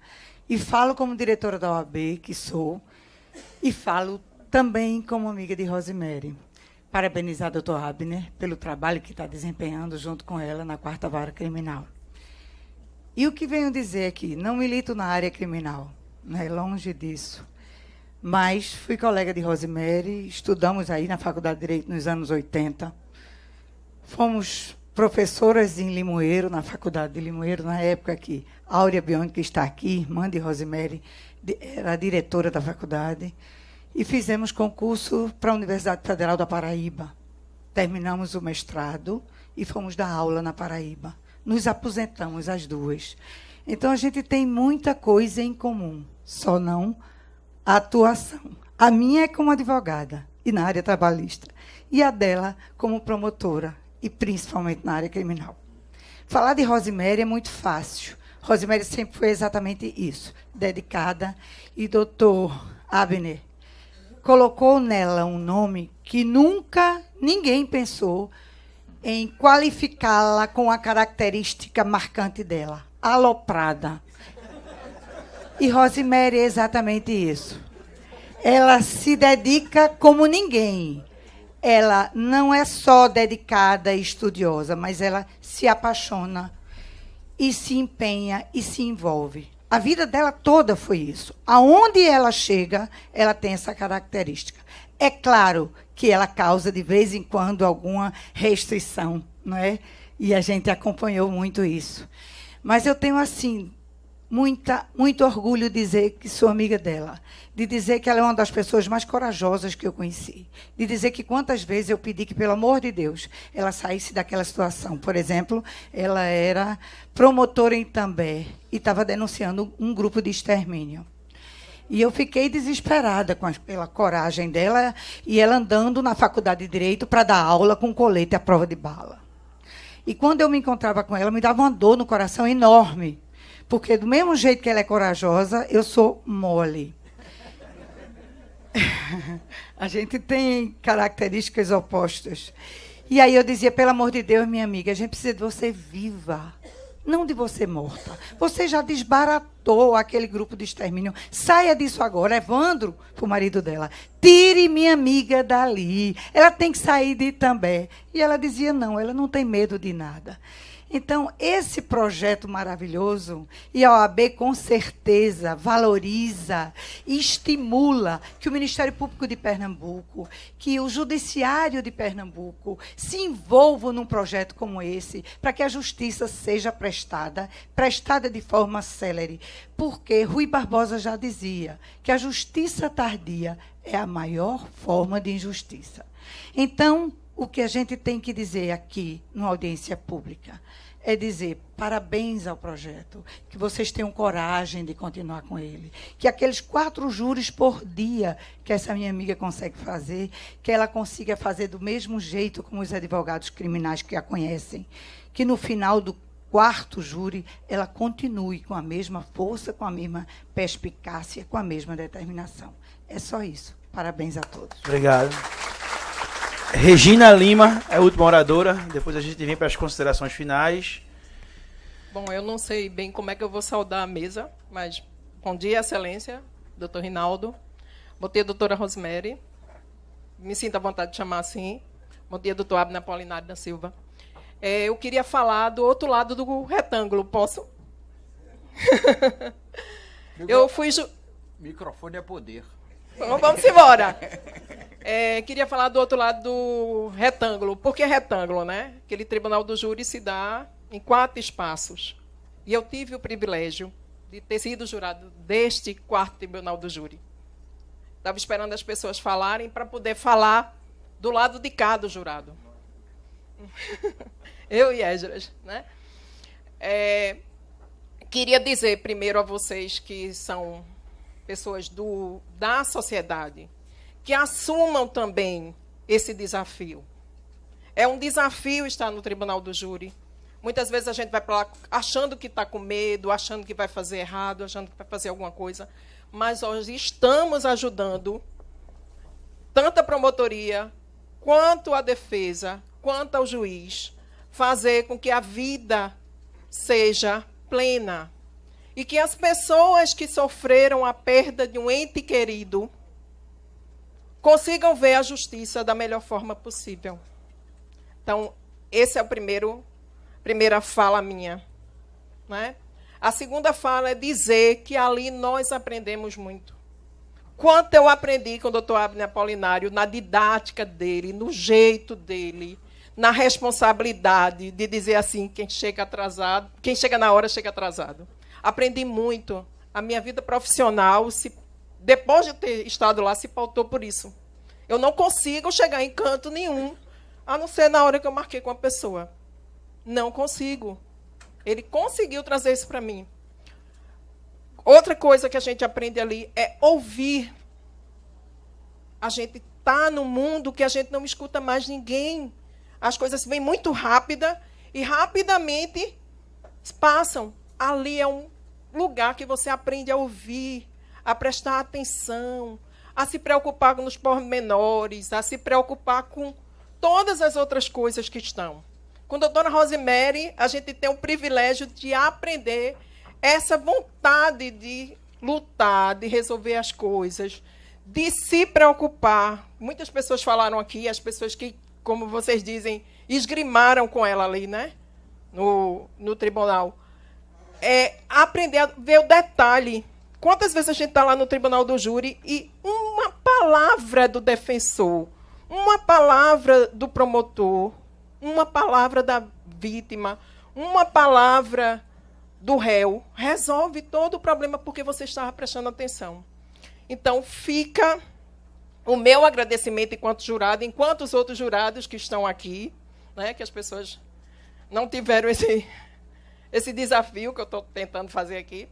E falo como diretora da OAB, que sou, e falo também como amiga de Rosemary. Parabenizar a doutor Abner pelo trabalho que está desempenhando junto com ela na 4ª Vara Criminal. E o que venho dizer aqui, não milito na área criminal, né, longe disso. Mas fui colega de Rosemary, estudamos aí na Faculdade de Direito nos anos 80. Fomos professoras em Limoeiro, na Faculdade de Limoeiro, na época que Áurea Bione, que está aqui, irmã de Rosemary, era a diretora da faculdade. E fizemos concurso para a Universidade Federal da Paraíba. Terminamos o mestrado e fomos dar aula na Paraíba. Nos aposentamos as duas. Então, a gente tem muita coisa em comum, só não a atuação. A minha é como advogada e na área trabalhista, e a dela como promotora, e principalmente na área criminal. Falar de Rosemary é muito fácil. Rosemary sempre foi exatamente isso, dedicada, e doutor Abner colocou nela um nome que nunca ninguém pensou em qualificá-la com a característica marcante dela, aloprada. E Rosemary é exatamente isso. Ela se dedica como ninguém. Ela não é só dedicada e estudiosa, mas ela se apaixona e se empenha e se envolve. A vida dela toda foi isso. Aonde ela chega, ela tem essa característica. É claro que ela causa, de vez em quando, alguma restrição, não é? E a gente acompanhou muito isso. Mas eu tenho, assim, muito orgulho de dizer que sou amiga dela, de dizer que ela é uma das pessoas mais corajosas que eu conheci, de dizer que quantas vezes eu pedi que, pelo amor de Deus, ela saísse daquela situação. Por exemplo, ela era promotora em Itambé e estava denunciando um grupo de extermínio. E eu fiquei desesperada pela coragem dela e ela andando na Faculdade de Direito para dar aula com colete à prova de bala. E quando eu me encontrava com ela, me dava uma dor no coração enorme, porque do mesmo jeito que ela é corajosa, eu sou mole. A gente tem características opostas. E aí eu dizia, pelo amor de Deus, minha amiga, a gente precisa de você viva, não de você morta. Você já desbaratou aquele grupo de extermínio. Saia disso agora. Evandro, o marido dela, tire minha amiga dali. Ela tem que sair de Itambé. E ela dizia, não, ela não tem medo de nada. Então, esse projeto maravilhoso, e a OAB com certeza valoriza e estimula que o Ministério Público de Pernambuco, que o Judiciário de Pernambuco se envolvam num projeto como esse, para que a justiça seja prestada de forma célere. Porque Rui Barbosa já dizia que a justiça tardia é a maior forma de injustiça. Então, o que a gente tem que dizer aqui, numa audiência pública, é dizer parabéns ao projeto, que vocês tenham coragem de continuar com ele, que aqueles 4 júris por dia que essa minha amiga consegue fazer, que ela consiga fazer do mesmo jeito como os advogados criminais que a conhecem, que no final do 4º júri ela continue com a mesma força, com a mesma perspicácia, com a mesma determinação. É só isso. Parabéns a todos. Obrigado. Regina Lima é a última oradora. Depois a gente vem para as considerações finais. Bom, eu não sei bem como é que eu vou saudar a mesa, mas bom dia, Excelência, doutor Rinaldo. Bom dia, doutora Rosemary. Me sinto à vontade de chamar assim. Bom dia, doutor Abner Apolinário da Silva. Eu queria falar do outro lado do retângulo, posso? Eu fui... Microfone é poder. Então, vamos embora. Queria falar do outro lado do retângulo. Por que retângulo, né? Aquele tribunal do júri se dá em 4 espaços. E eu tive o privilégio de ter sido jurado deste 4º tribunal do júri. Estava esperando as pessoas falarem para poder falar do lado de cá do jurado. Eu e Esdras, né? Queria dizer primeiro a vocês que são pessoas da sociedade, que assumam também esse desafio. É um desafio estar no tribunal do júri. Muitas vezes a gente vai para lá achando que está com medo, achando que vai fazer errado, achando que vai fazer alguma coisa. Mas nós estamos ajudando tanto a promotoria, quanto a defesa, quanto ao juiz, fazer com que a vida seja plena. E que as pessoas que sofreram a perda de um ente querido consigam ver a justiça da melhor forma possível. Então, esse é o primeira fala minha. Né? A segunda fala é dizer que ali nós aprendemos muito. Quanto eu aprendi com o Dr. Abner Apolinário, na didática dele, no jeito dele, na responsabilidade de dizer assim, quem chega na hora chega atrasado. Aprendi muito. A minha vida profissional, depois de ter estado lá, se pautou por isso. Eu não consigo chegar em canto nenhum, a não ser na hora que eu marquei com a pessoa. Não consigo. Ele conseguiu trazer isso para mim. Outra coisa que a gente aprende ali é ouvir. A gente está num mundo que a gente não escuta mais ninguém. As coisas vêm muito rápida e rapidamente passam. Ali é um lugar que você aprende a ouvir, a prestar atenção, a se preocupar com os pormenores, a se preocupar com todas as outras coisas que estão. Com a doutora Rosemary, a gente tem o privilégio de aprender essa vontade de lutar, de resolver as coisas, de se preocupar. Muitas pessoas falaram aqui, as pessoas que, como vocês dizem, esgrimaram com ela ali, né? No tribunal. Aprender a ver o detalhe. Quantas vezes a gente está lá no tribunal do júri e uma palavra do defensor, uma palavra do promotor, uma palavra da vítima, uma palavra do réu, resolve todo o problema porque você estava prestando atenção. Então, fica o meu agradecimento enquanto jurado, enquanto os outros jurados que estão aqui, né, que as pessoas não tiveram esse desafio que eu estou tentando fazer aqui.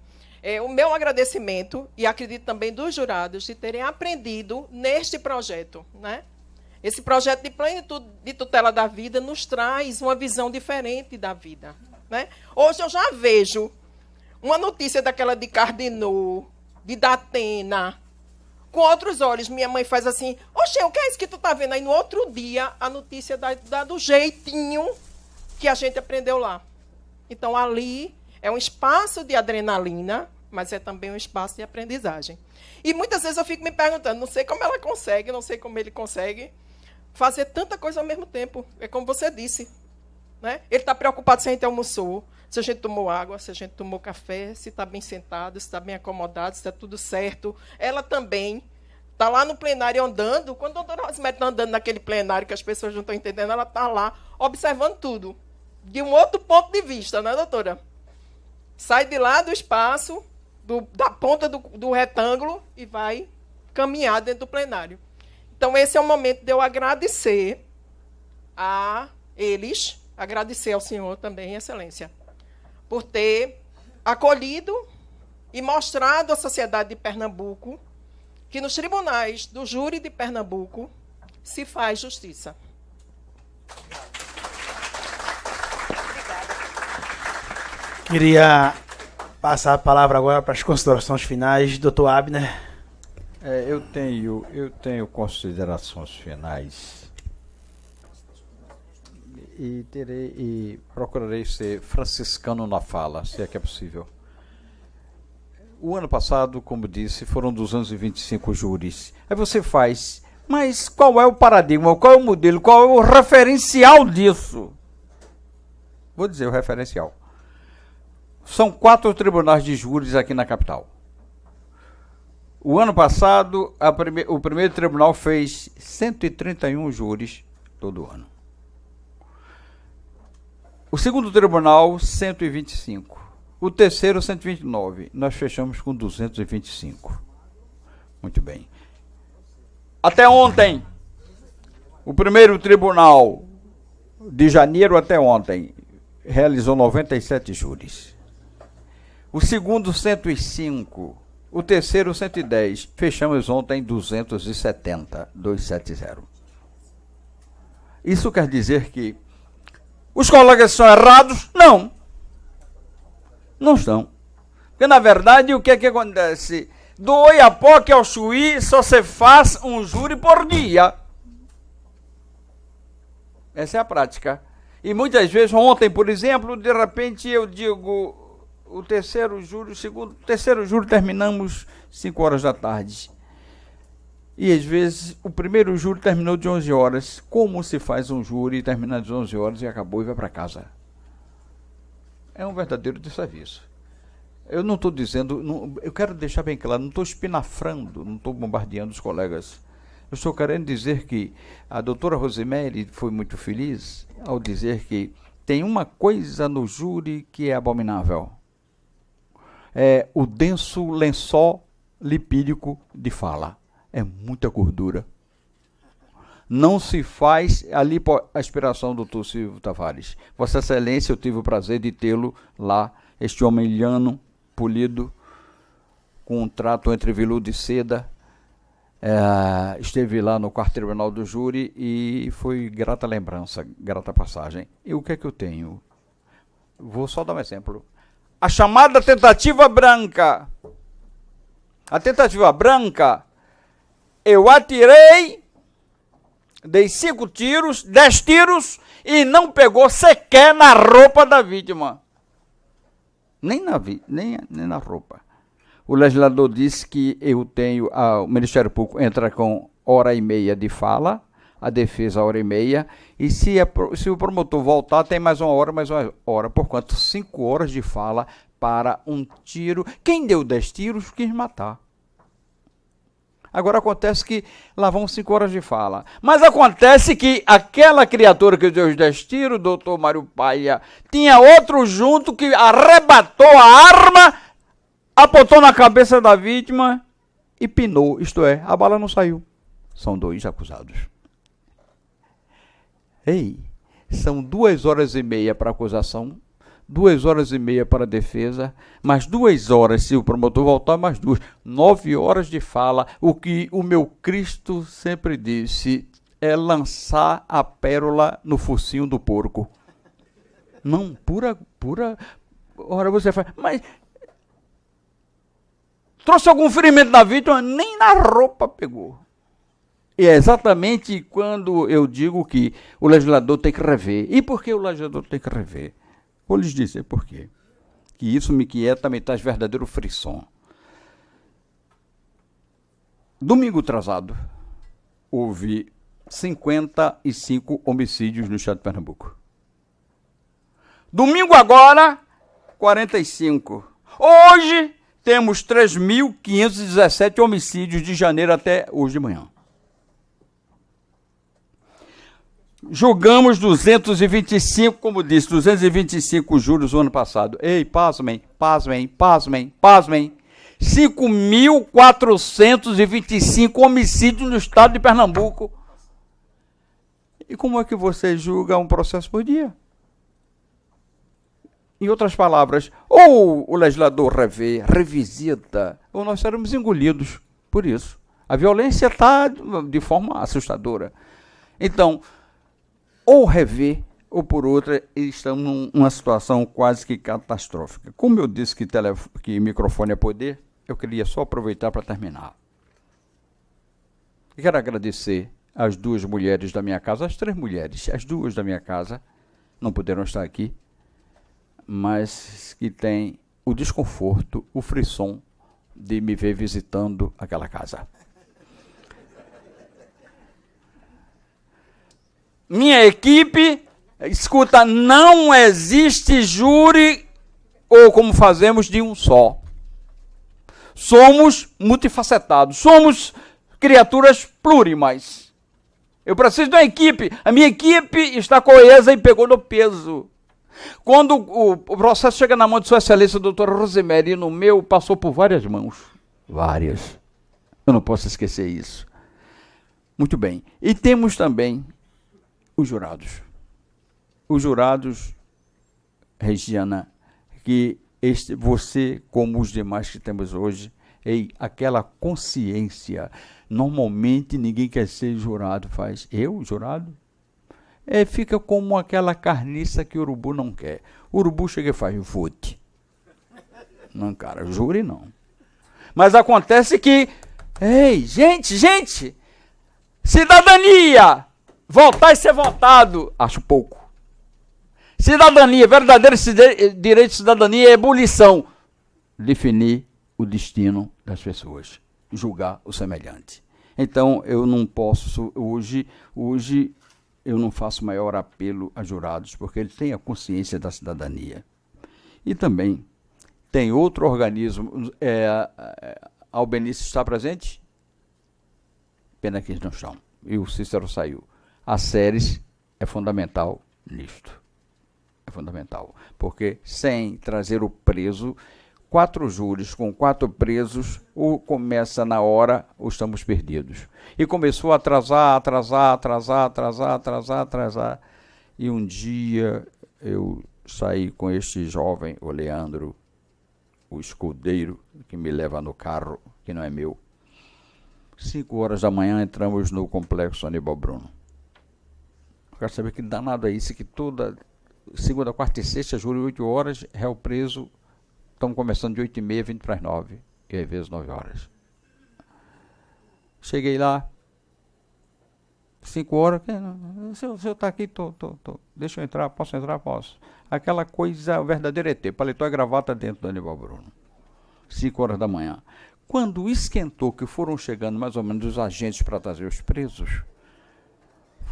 O meu agradecimento, e acredito também dos jurados, de terem aprendido neste projeto. Né? Esse projeto de plenitude de tutela da vida nos traz uma visão diferente da vida. Né? Hoje eu já vejo uma notícia daquela de Cardinô, de Datena, com outros olhos. Minha mãe faz assim, oxe, o que é isso que tu está vendo? Aí no outro dia, a notícia dá do jeitinho que a gente aprendeu lá. Então, ali é um espaço de adrenalina, mas é também um espaço de aprendizagem. E muitas vezes eu fico me perguntando, não sei como ela consegue, não sei como ele consegue fazer tanta coisa ao mesmo tempo. É como você disse. Né? Ele está preocupado se a gente almoçou, se a gente tomou água, se a gente tomou café, se está bem sentado, se está bem acomodado, se está tudo certo. Ela também está lá no plenário andando. Quando a doutora Rosemary está andando naquele plenário que as pessoas não estão entendendo, ela está lá observando tudo. De um outro ponto de vista, né, doutora? Sai de lá do espaço, da ponta do retângulo e vai caminhar dentro do plenário. Então, esse é o momento de eu agradecer a eles, agradecer ao senhor também, Excelência, por ter acolhido e mostrado à sociedade de Pernambuco que nos tribunais do júri de Pernambuco se faz justiça. Queria passar a palavra agora para as considerações finais. Doutor Abner. Eu tenho considerações finais e procurarei ser franciscano na fala, se é que é possível. O ano passado, como disse, foram 225 júris. Aí você faz, mas qual é o paradigma, qual é o modelo, qual é o referencial disso? Vou dizer o referencial. São 4 tribunais de júris aqui na capital. O ano passado, o primeiro tribunal fez 131 júris todo ano. O segundo tribunal, 125. O terceiro, 129. Nós fechamos com 225. Muito bem. Até ontem, o primeiro tribunal, de janeiro até ontem, realizou 97 júris. O segundo, 105. O terceiro, 110. Fechamos ontem 270. Isso quer dizer que os colegas são errados? Não. Não estão. Porque, na verdade, o que é que acontece? Do Oiapoque ao Chuí, só se faz um júri por dia. Essa é a prática. E muitas vezes, ontem, por exemplo, de repente eu digo, o terceiro júri terminamos 5 horas da tarde. E às vezes o primeiro júri terminou de 11 horas. Como se faz um júri terminando de 11 horas e acabou e vai para casa? É um verdadeiro desserviço. Eu não estou dizendo, eu quero deixar bem claro, não estou espinafrando, não estou bombardeando os colegas. Eu estou querendo dizer que a doutora Rosemary foi muito feliz ao dizer que tem uma coisa no júri que é abominável. É o denso lençol lipídico de fala. É muita gordura. Não se faz a lipoaspiração do Dr. Silvio Tavares. Vossa Excelência, eu tive o prazer de tê-lo lá, este homem llano, polido, com um trato entre veludo e seda. Esteve lá no quarto tribunal do júri e foi grata lembrança, grata passagem. E o que é que eu tenho? Vou só dar um exemplo. A chamada tentativa branca. A tentativa branca, eu atirei, dei 5 tiros, 10 tiros e não pegou sequer na roupa da vítima. Nem na roupa. O legislador disse que eu tenho, o Ministério Público entra com 1h30 de fala, a defesa 1h30, e se o promotor voltar, tem mais 1 hora, porquanto 5 horas de fala para um tiro. Quem deu 10 tiros quis matar. Agora acontece que lá vão 5 horas de fala. Mas acontece que aquela criatura que deu os 10 tiros, o doutor Mário Paia, tinha outro junto que arrebatou a arma, apontou na cabeça da vítima e pinou. Isto é, a bala não saiu. São 2 acusados. São 2h30 para a acusação, 2h30 para a defesa, mais 2 horas, se o promotor voltar, mais 2. 9 horas de fala. O que o meu Cristo sempre disse é lançar a pérola no focinho do porco. Não, pura. Ora você faz, mas trouxe algum ferimento na vítima? Nem na roupa pegou. E é exatamente quando eu digo que o legislador tem que rever. E por que o legislador tem que rever? Vou lhes dizer por quê. Que isso me inquieta, me traz verdadeiro frisson. Domingo atrasado, houve 55 homicídios no estado de Pernambuco. Domingo agora, 45. Hoje, temos 3.517 homicídios de janeiro até hoje de manhã. Julgamos 225, como disse, 225 júris no ano passado. Pasmem. 5.425 homicídios no estado de Pernambuco. E como é que você julga um processo por dia? Em outras palavras, ou o legislador revisita, ou nós seremos engolidos por isso. A violência está de forma assustadora. Então, ou rever, ou por outra, estamos numa situação quase que catastrófica. Como eu disse que microfone é poder, eu queria só aproveitar para terminar. Quero agradecer às 2 mulheres da minha casa, as 3 mulheres, as 2 da minha casa, não puderam estar aqui, mas que têm o desconforto, o frisson de me ver visitando aquela casa. Minha equipe, escuta, não existe júri ou como fazemos de um só. Somos multifacetados, somos criaturas plurimas. Eu preciso de uma equipe. A minha equipe está coesa e pegou no peso. Quando o processo chega na mão de Sua Excelência, doutora Rosemary, no meu, passou por várias mãos. Várias. Eu não posso esquecer isso. Muito bem. E temos também os jurados. Os jurados, Regiana, que você, como os demais que temos hoje, aquela consciência. Normalmente ninguém quer ser jurado, faz. Eu, jurado? fica como aquela carniça que o urubu não quer. O urubu chega e faz vote. Não, cara, júri não. Mas acontece que, ei, gente, cidadania, votar e ser votado, acho pouco. Cidadania, verdadeiro direito de cidadania é ebulição. Definir o destino das pessoas, julgar o semelhante. Então, eu não posso, hoje eu não faço maior apelo a jurados, porque eles têm a consciência da cidadania. E também tem outro organismo, a Albenice está presente? Pena que eles não estão, e o Cícero saiu. A SERES é fundamental nisto. É fundamental, porque sem trazer o preso, 4 júris com 4 presos, ou começa na hora, ou estamos perdidos. E começou a atrasar. E um dia eu saí com este jovem, o Leandro, o escudeiro, que me leva no carro, que não é meu. 5 horas da manhã entramos no complexo Aníbal Bruno. Eu quero saber que danado é isso, que toda segunda, quarta e sexta, júri 8 horas, réu preso. Estamos começando de 8h30, 20 para as 9, e às vezes 9 horas. Cheguei lá, 5 horas, o senhor está aqui, tô. Deixa eu entrar, posso entrar? Posso. Aquela coisa, o verdadeiro ET, paletó e gravata dentro do Aníbal Bruno. 5 horas da manhã. Quando esquentou, que foram chegando mais ou menos os agentes para trazer os presos,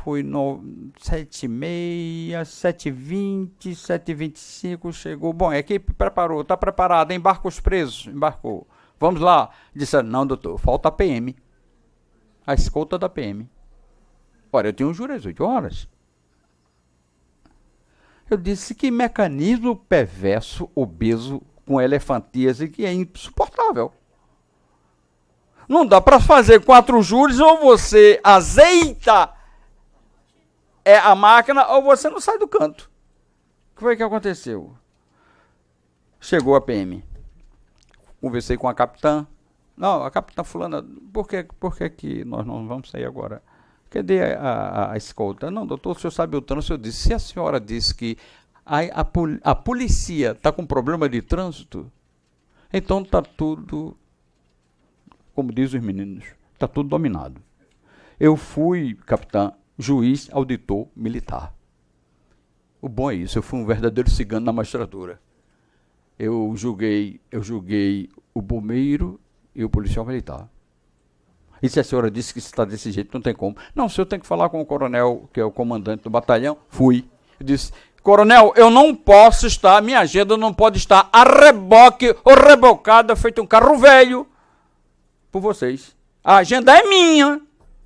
foi 7h30, 7h20, 7h25, chegou. Bom, a equipe preparou, está preparada, embarca os presos, embarcou. Vamos lá. Disseram, não, doutor, falta a PM. A escolta da PM. Olha, eu tenho um júri às 8 horas. Eu disse, que mecanismo perverso, obeso, com elefantíase, que é insuportável. Não dá para fazer 4 júris, ou você azeita a máquina, ou você não sai do canto. O que foi que aconteceu? Chegou a PM. Conversei com a capitã. Não, a capitã fulana, por que nós não vamos sair agora? Cadê a escolta? Não, doutor, o senhor sabe o trânsito? Eu disse, se a senhora disse que a polícia está com problema de trânsito, então está tudo, como dizem os meninos, está tudo dominado. Eu fui, capitã, juiz, auditor, militar. O bom é isso, eu fui um verdadeiro cigano na magistratura. Eu julguei o bombeiro e o policial militar. E se a senhora disse que está desse jeito, não tem como. Não, o senhor tem que falar com o coronel, que é o comandante do batalhão. Fui. Eu disse, coronel, eu não posso estar, minha agenda não pode estar a reboque ou rebocada, feito um carro velho, por vocês. A agenda é minha.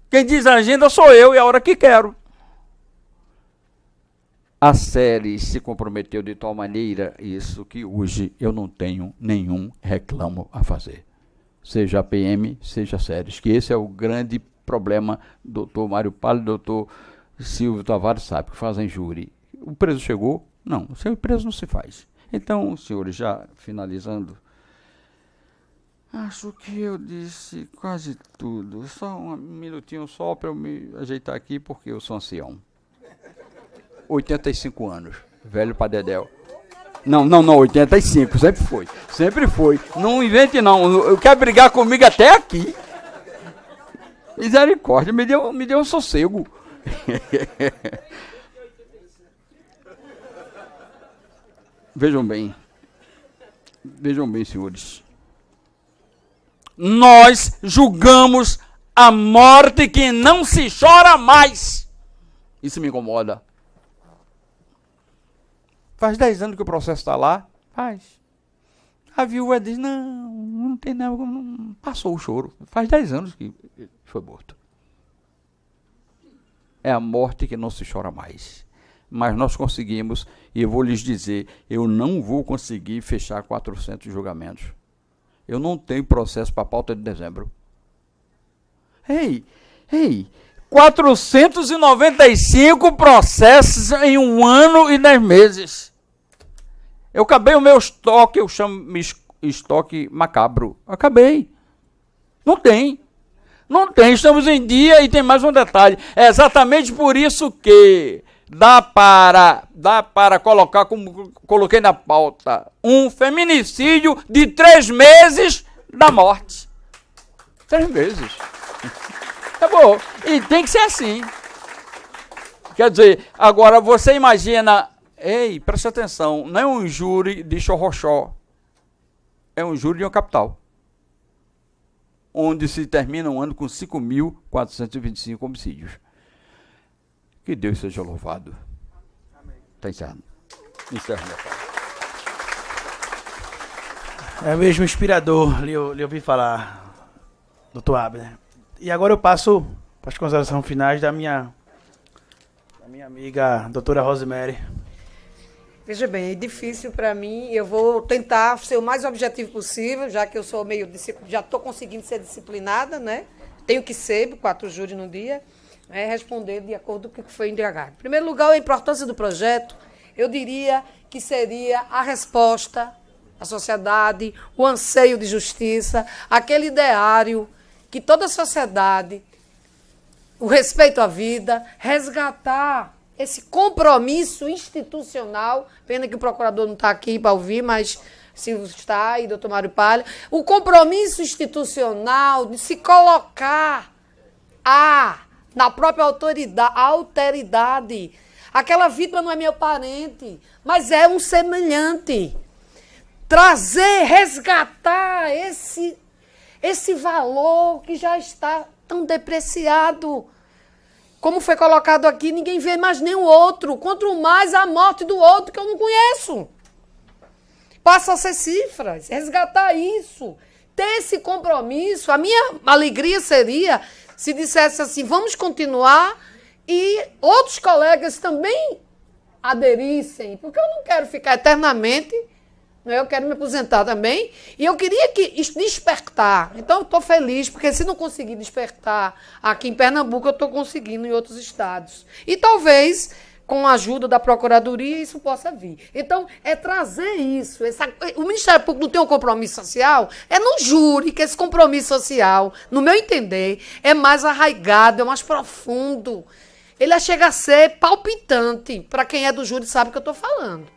Quem diz a agenda sou eu e a hora que quero. A SERES se comprometeu de tal maneira, isso que hoje eu não tenho nenhum reclamo a fazer. Seja a PM, seja a SERES, que esse é o grande problema. Doutor Mário Palha e doutor Silvio Tavares sabe que fazem júri. O preso chegou? Não, o seu preso não se faz. Então, senhores, já finalizando, acho que eu disse quase tudo. Só um minutinho só para eu me ajeitar aqui, porque eu sou ancião. 85 anos, velho pra dedéu. Não, 85, sempre foi. Não invente não, eu quero brigar comigo até aqui. Misericórdia, me deu um sossego. Vejam bem, senhores. Nós julgamos a morte que não se chora mais. Isso me incomoda. Faz 10 anos que o processo está lá. Faz. A viúva diz, não tem nada, passou o choro. Faz 10 anos que foi morto. É a morte que não se chora mais. Mas nós conseguimos, e eu vou lhes dizer, eu não vou conseguir fechar 400 julgamentos. Eu não tenho processo para a pauta de dezembro. Ei, 495 processos em 1 ano e 10 meses. Eu acabei o meu estoque, eu chamo estoque macabro. Acabei. Não tem, estamos em dia. E tem mais um detalhe. É exatamente por isso que dá para colocar, como coloquei na pauta, um feminicídio de 3 meses da morte. 3 meses. Acabou. E tem que ser assim. Quer dizer, agora você imagina... Ei, preste atenção, não é um júri de Xorroxó. É um júri de uma capital. Onde se termina um ano com 5.425 homicídios. Que Deus seja louvado. Está encerrando. Encerra, meu pai. É mesmo inspirador lhe ouvir falar, doutor Abner. E agora eu passo para as considerações finais da minha amiga, doutora Rosemary. Veja bem, é difícil para mim. Eu vou tentar ser o mais objetivo possível, já que eu sou já estou conseguindo ser disciplinada, né? Tenho que ser, 4 júris no dia, né? Responder de acordo com o que foi indagado. Em primeiro lugar, a importância do projeto, eu diria que seria a resposta à sociedade, o anseio de justiça, aquele ideário que toda a sociedade, o respeito à vida, resgatar esse compromisso institucional, pena que o procurador não está aqui para ouvir, mas Silvio está, e doutor Mário Palha, o compromisso institucional de se colocar na própria alteridade. Aquela vítima não é meu parente, mas é um semelhante. Trazer, resgatar esse valor que já está tão depreciado. Como foi colocado aqui, ninguém vê mais nenhum outro. Quanto mais a morte do outro que eu não conheço. Passa a ser cifras, resgatar isso, ter esse compromisso. A minha alegria seria se dissesse assim, vamos continuar e outros colegas também aderissem, porque eu não quero ficar eternamente, eu quero me aposentar também, e eu queria despertar. Então, eu estou feliz, porque se não conseguir despertar aqui em Pernambuco, eu estou conseguindo em outros estados. E talvez, com a ajuda da Procuradoria, isso possa vir. Então, é trazer isso. O Ministério Público não tem um compromisso social? É no júri que esse compromisso social, no meu entender, é mais arraigado, é mais profundo. Ele chega a ser palpitante. Para quem é do júri sabe o que eu estou falando.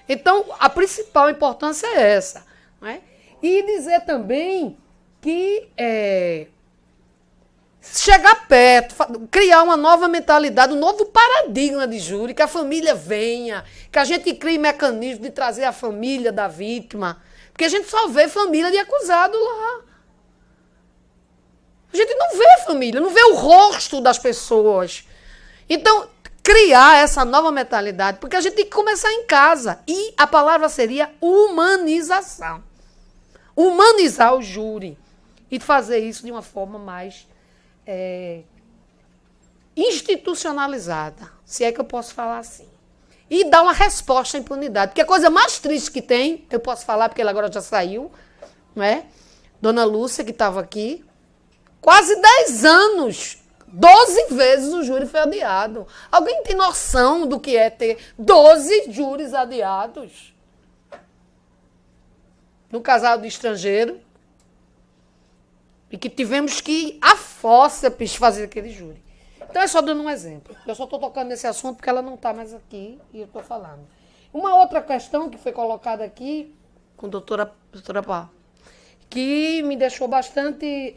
Então, a principal importância é essa. Não é? E dizer também que chegar perto, criar uma nova mentalidade, um novo paradigma de júri, que a família venha, que a gente crie mecanismo de trazer a família da vítima, porque a gente só vê família de acusado lá. A gente não vê família, não vê o rosto das pessoas. Então, criar essa nova mentalidade, porque a gente tem que começar em casa. E a palavra seria humanização. Humanizar o júri. E fazer isso de uma forma mais institucionalizada, se é que eu posso falar assim. E dar uma resposta à impunidade. Porque a coisa mais triste que tem, eu posso falar porque ela agora já saiu, não é? Dona Lúcia, que estava aqui, quase 10 anos, 12 vezes o júri foi adiado. Alguém tem noção do que é ter 12 júris adiados? No casal de estrangeiro. E que tivemos que ir a fórceps fazer aquele júri. Então é só dando um exemplo. Eu só estou tocando nesse assunto porque ela não está mais aqui e eu estou falando. Uma outra questão que foi colocada aqui com a doutora Pá, que me deixou bastante...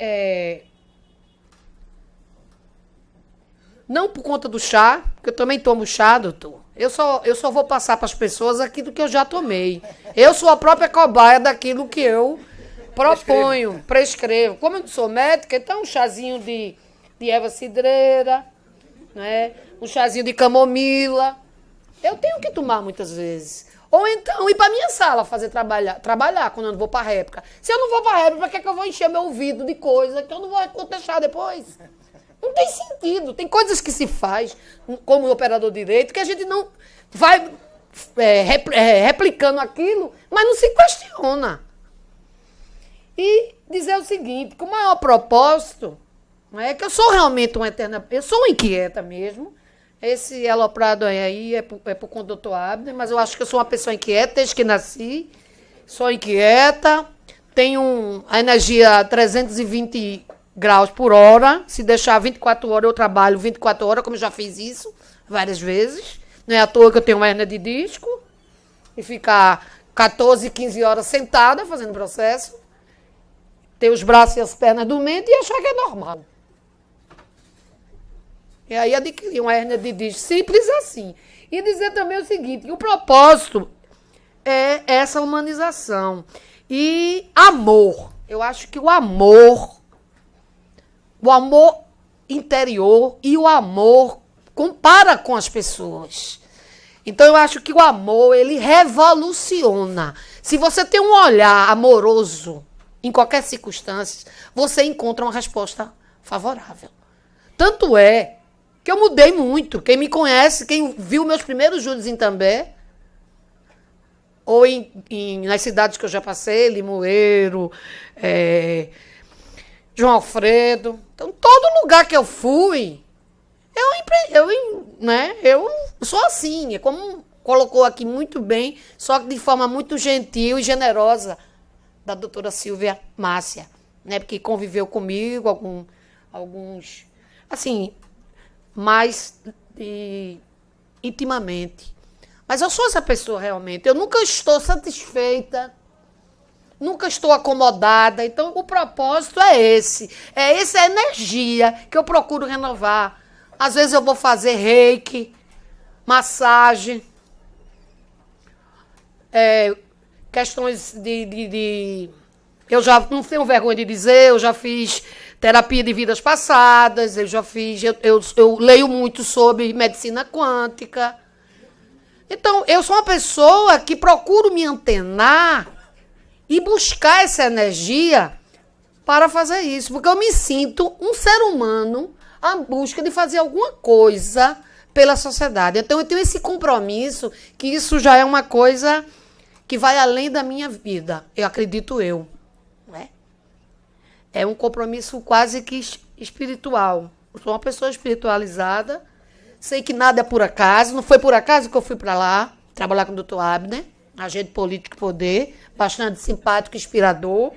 Não por conta do chá, porque eu também tomo chá, doutor. Eu só vou passar para as pessoas aquilo que eu já tomei. Eu sou a própria cobaia daquilo que eu proponho, prescrevo. Como eu não sou médica, então um chazinho de erva cidreira, né? Um chazinho de camomila. Eu tenho que tomar muitas vezes. Ou então ir para minha sala fazer trabalhar quando eu não vou para a réplica. Se eu não vou para a réplica, para que eu vou encher meu ouvido de coisa que eu não vou deixar depois? Não tem sentido. Tem coisas que se faz, como operador de direito, que a gente não vai replicando aquilo, mas não se questiona. E dizer o seguinte, que o maior propósito é que eu sou realmente uma eterna... Eu sou uma inquieta mesmo. Esse aloprado aí é por conta do doutor Abner, mas eu acho que eu sou uma pessoa inquieta desde que nasci. Sou inquieta, tenho a energia 320 graus por hora. Se deixar 24 horas, eu trabalho 24 horas, como eu já fiz isso várias vezes. Não é à toa que eu tenho uma hérnia de disco e ficar 14, 15 horas sentada fazendo processo, ter os braços e as pernas dormentes e achar que é normal. E aí adquirir uma hérnia de disco simples assim. E dizer também o seguinte, que o propósito é essa humanização. E amor. Eu acho que o amor interior e o amor compara com as pessoas. Então eu acho que o amor, ele revoluciona. Se você tem um olhar amoroso em qualquer circunstância, você encontra uma resposta favorável. Tanto é que eu mudei muito. Quem me conhece, quem viu meus primeiros juros em També, ou nas cidades que eu já passei, Limoeiro, João Alfredo. Então, todo lugar que eu fui, eu sou assim. É como colocou aqui muito bem, só que de forma muito gentil e generosa, da doutora Silvia Márcia, né? Porque conviveu comigo alguns, assim, mais intimamente. Mas eu sou essa pessoa realmente. Eu nunca estou satisfeita, nunca estou acomodada. Então, o propósito é esse. É essa energia que eu procuro renovar. Às vezes eu vou fazer reiki, massagem, questões eu já não tenho vergonha de dizer, eu já fiz terapia de vidas passadas, eu leio muito sobre medicina quântica. Então, eu sou uma pessoa que procuro me antenar e buscar essa energia para fazer isso, porque eu me sinto um ser humano à busca de fazer alguma coisa pela sociedade. Então, eu tenho esse compromisso, que isso já é uma coisa que vai além da minha vida, eu acredito eu. Né? É um compromisso quase que espiritual. Eu sou uma pessoa espiritualizada, sei que nada é por acaso, não foi por acaso que eu fui para lá, trabalhar com o Dr. Abner, agente político e poder, bastante simpático, inspirador,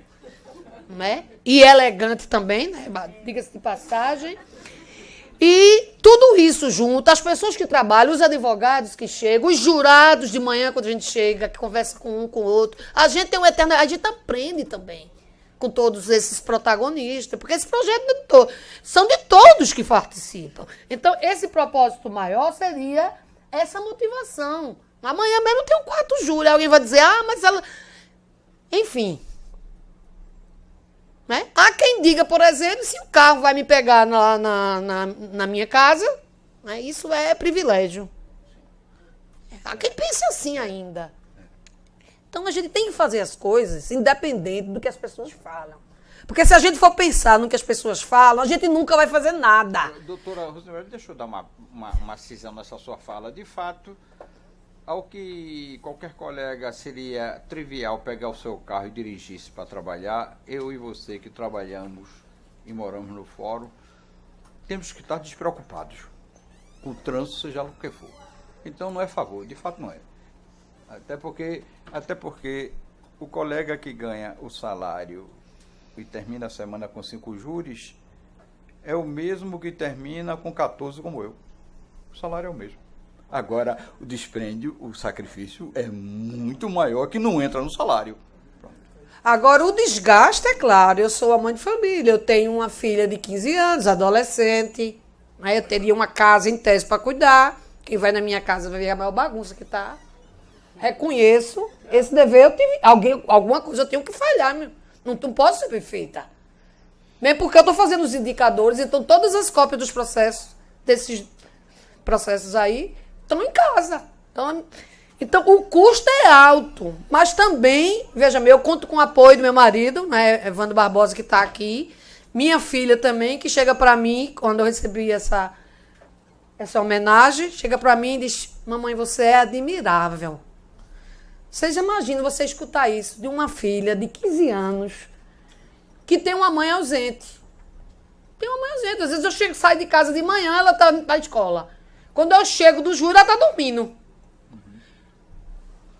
né? E elegante também, né? Diga-se de passagem. E tudo isso junto, as pessoas que trabalham, os advogados que chegam, os jurados de manhã quando a gente chega, que conversa com um, com o outro, a gente tem um eterno, a gente aprende também com todos esses protagonistas, porque esse projeto são de todos que participam. Então, esse propósito maior seria essa motivação. Amanhã mesmo tem um quarto júri, alguém vai dizer, mas ela... Enfim. Né? Há quem diga, por exemplo, se o carro vai me pegar na minha casa, né? Isso é privilégio. Há quem pense assim ainda. Então, a gente tem que fazer as coisas independente do que as pessoas falam. Porque se a gente for pensar no que as pessoas falam, a gente nunca vai fazer nada. Doutora Rosemary, deixa eu dar uma cisão nessa sua fala. De fato, ao que qualquer colega seria trivial pegar o seu carro e dirigir-se para trabalhar, eu e você que trabalhamos e moramos no fórum, temos que estar despreocupados com o trânsito, seja lá o que for. Então, não é favor, de fato não é. Até porque o colega que ganha o salário e termina a semana com 5 júris é o mesmo que termina com 14 como eu. O salário é o mesmo. Agora, o dispêndio, o sacrifício é muito maior, que não entra no salário. Pronto. Agora, o desgaste, é claro, eu sou a mãe de família, eu tenho uma filha de 15 anos, adolescente, aí eu teria uma casa em tese para cuidar, quem vai na minha casa vai ver a maior bagunça que está. Reconheço esse dever, eu tive, alguma coisa eu tenho que falhar, não posso ser perfeita. Mesmo porque eu estou fazendo os indicadores, então todas as cópias dos processos, desses processos aí, estão em casa. Então, o custo é alto, mas também, veja, eu conto com o apoio do meu marido, né, Evandro Barbosa, que está aqui, minha filha também, que chega para mim, quando eu recebi essa homenagem, chega para mim e diz, mamãe, você é admirável. Vocês imaginam você escutar isso de uma filha de 15 anos que tem uma mãe ausente. Tem uma mãe ausente. Às vezes eu saio de casa de manhã, ela está na escola. Quando eu chego do júri, ela está dormindo.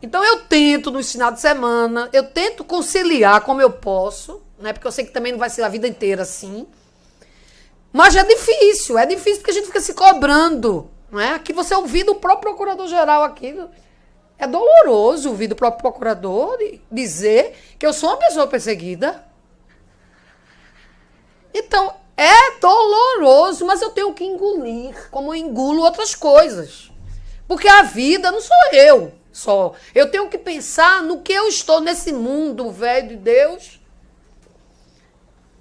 Então eu tento, nos finais de semana, eu tento conciliar como eu posso, né? Porque eu sei que também não vai ser a vida inteira assim. Mas é difícil porque a gente fica se cobrando. Não é? Aqui você ouvir do próprio procurador-geral aqui. É doloroso ouvir do próprio procurador dizer que eu sou uma pessoa perseguida. Então, é doloroso, mas eu tenho que engolir, como eu engulo outras coisas. Porque a vida não sou eu só. Eu tenho que pensar no que eu estou nesse mundo velho de Deus.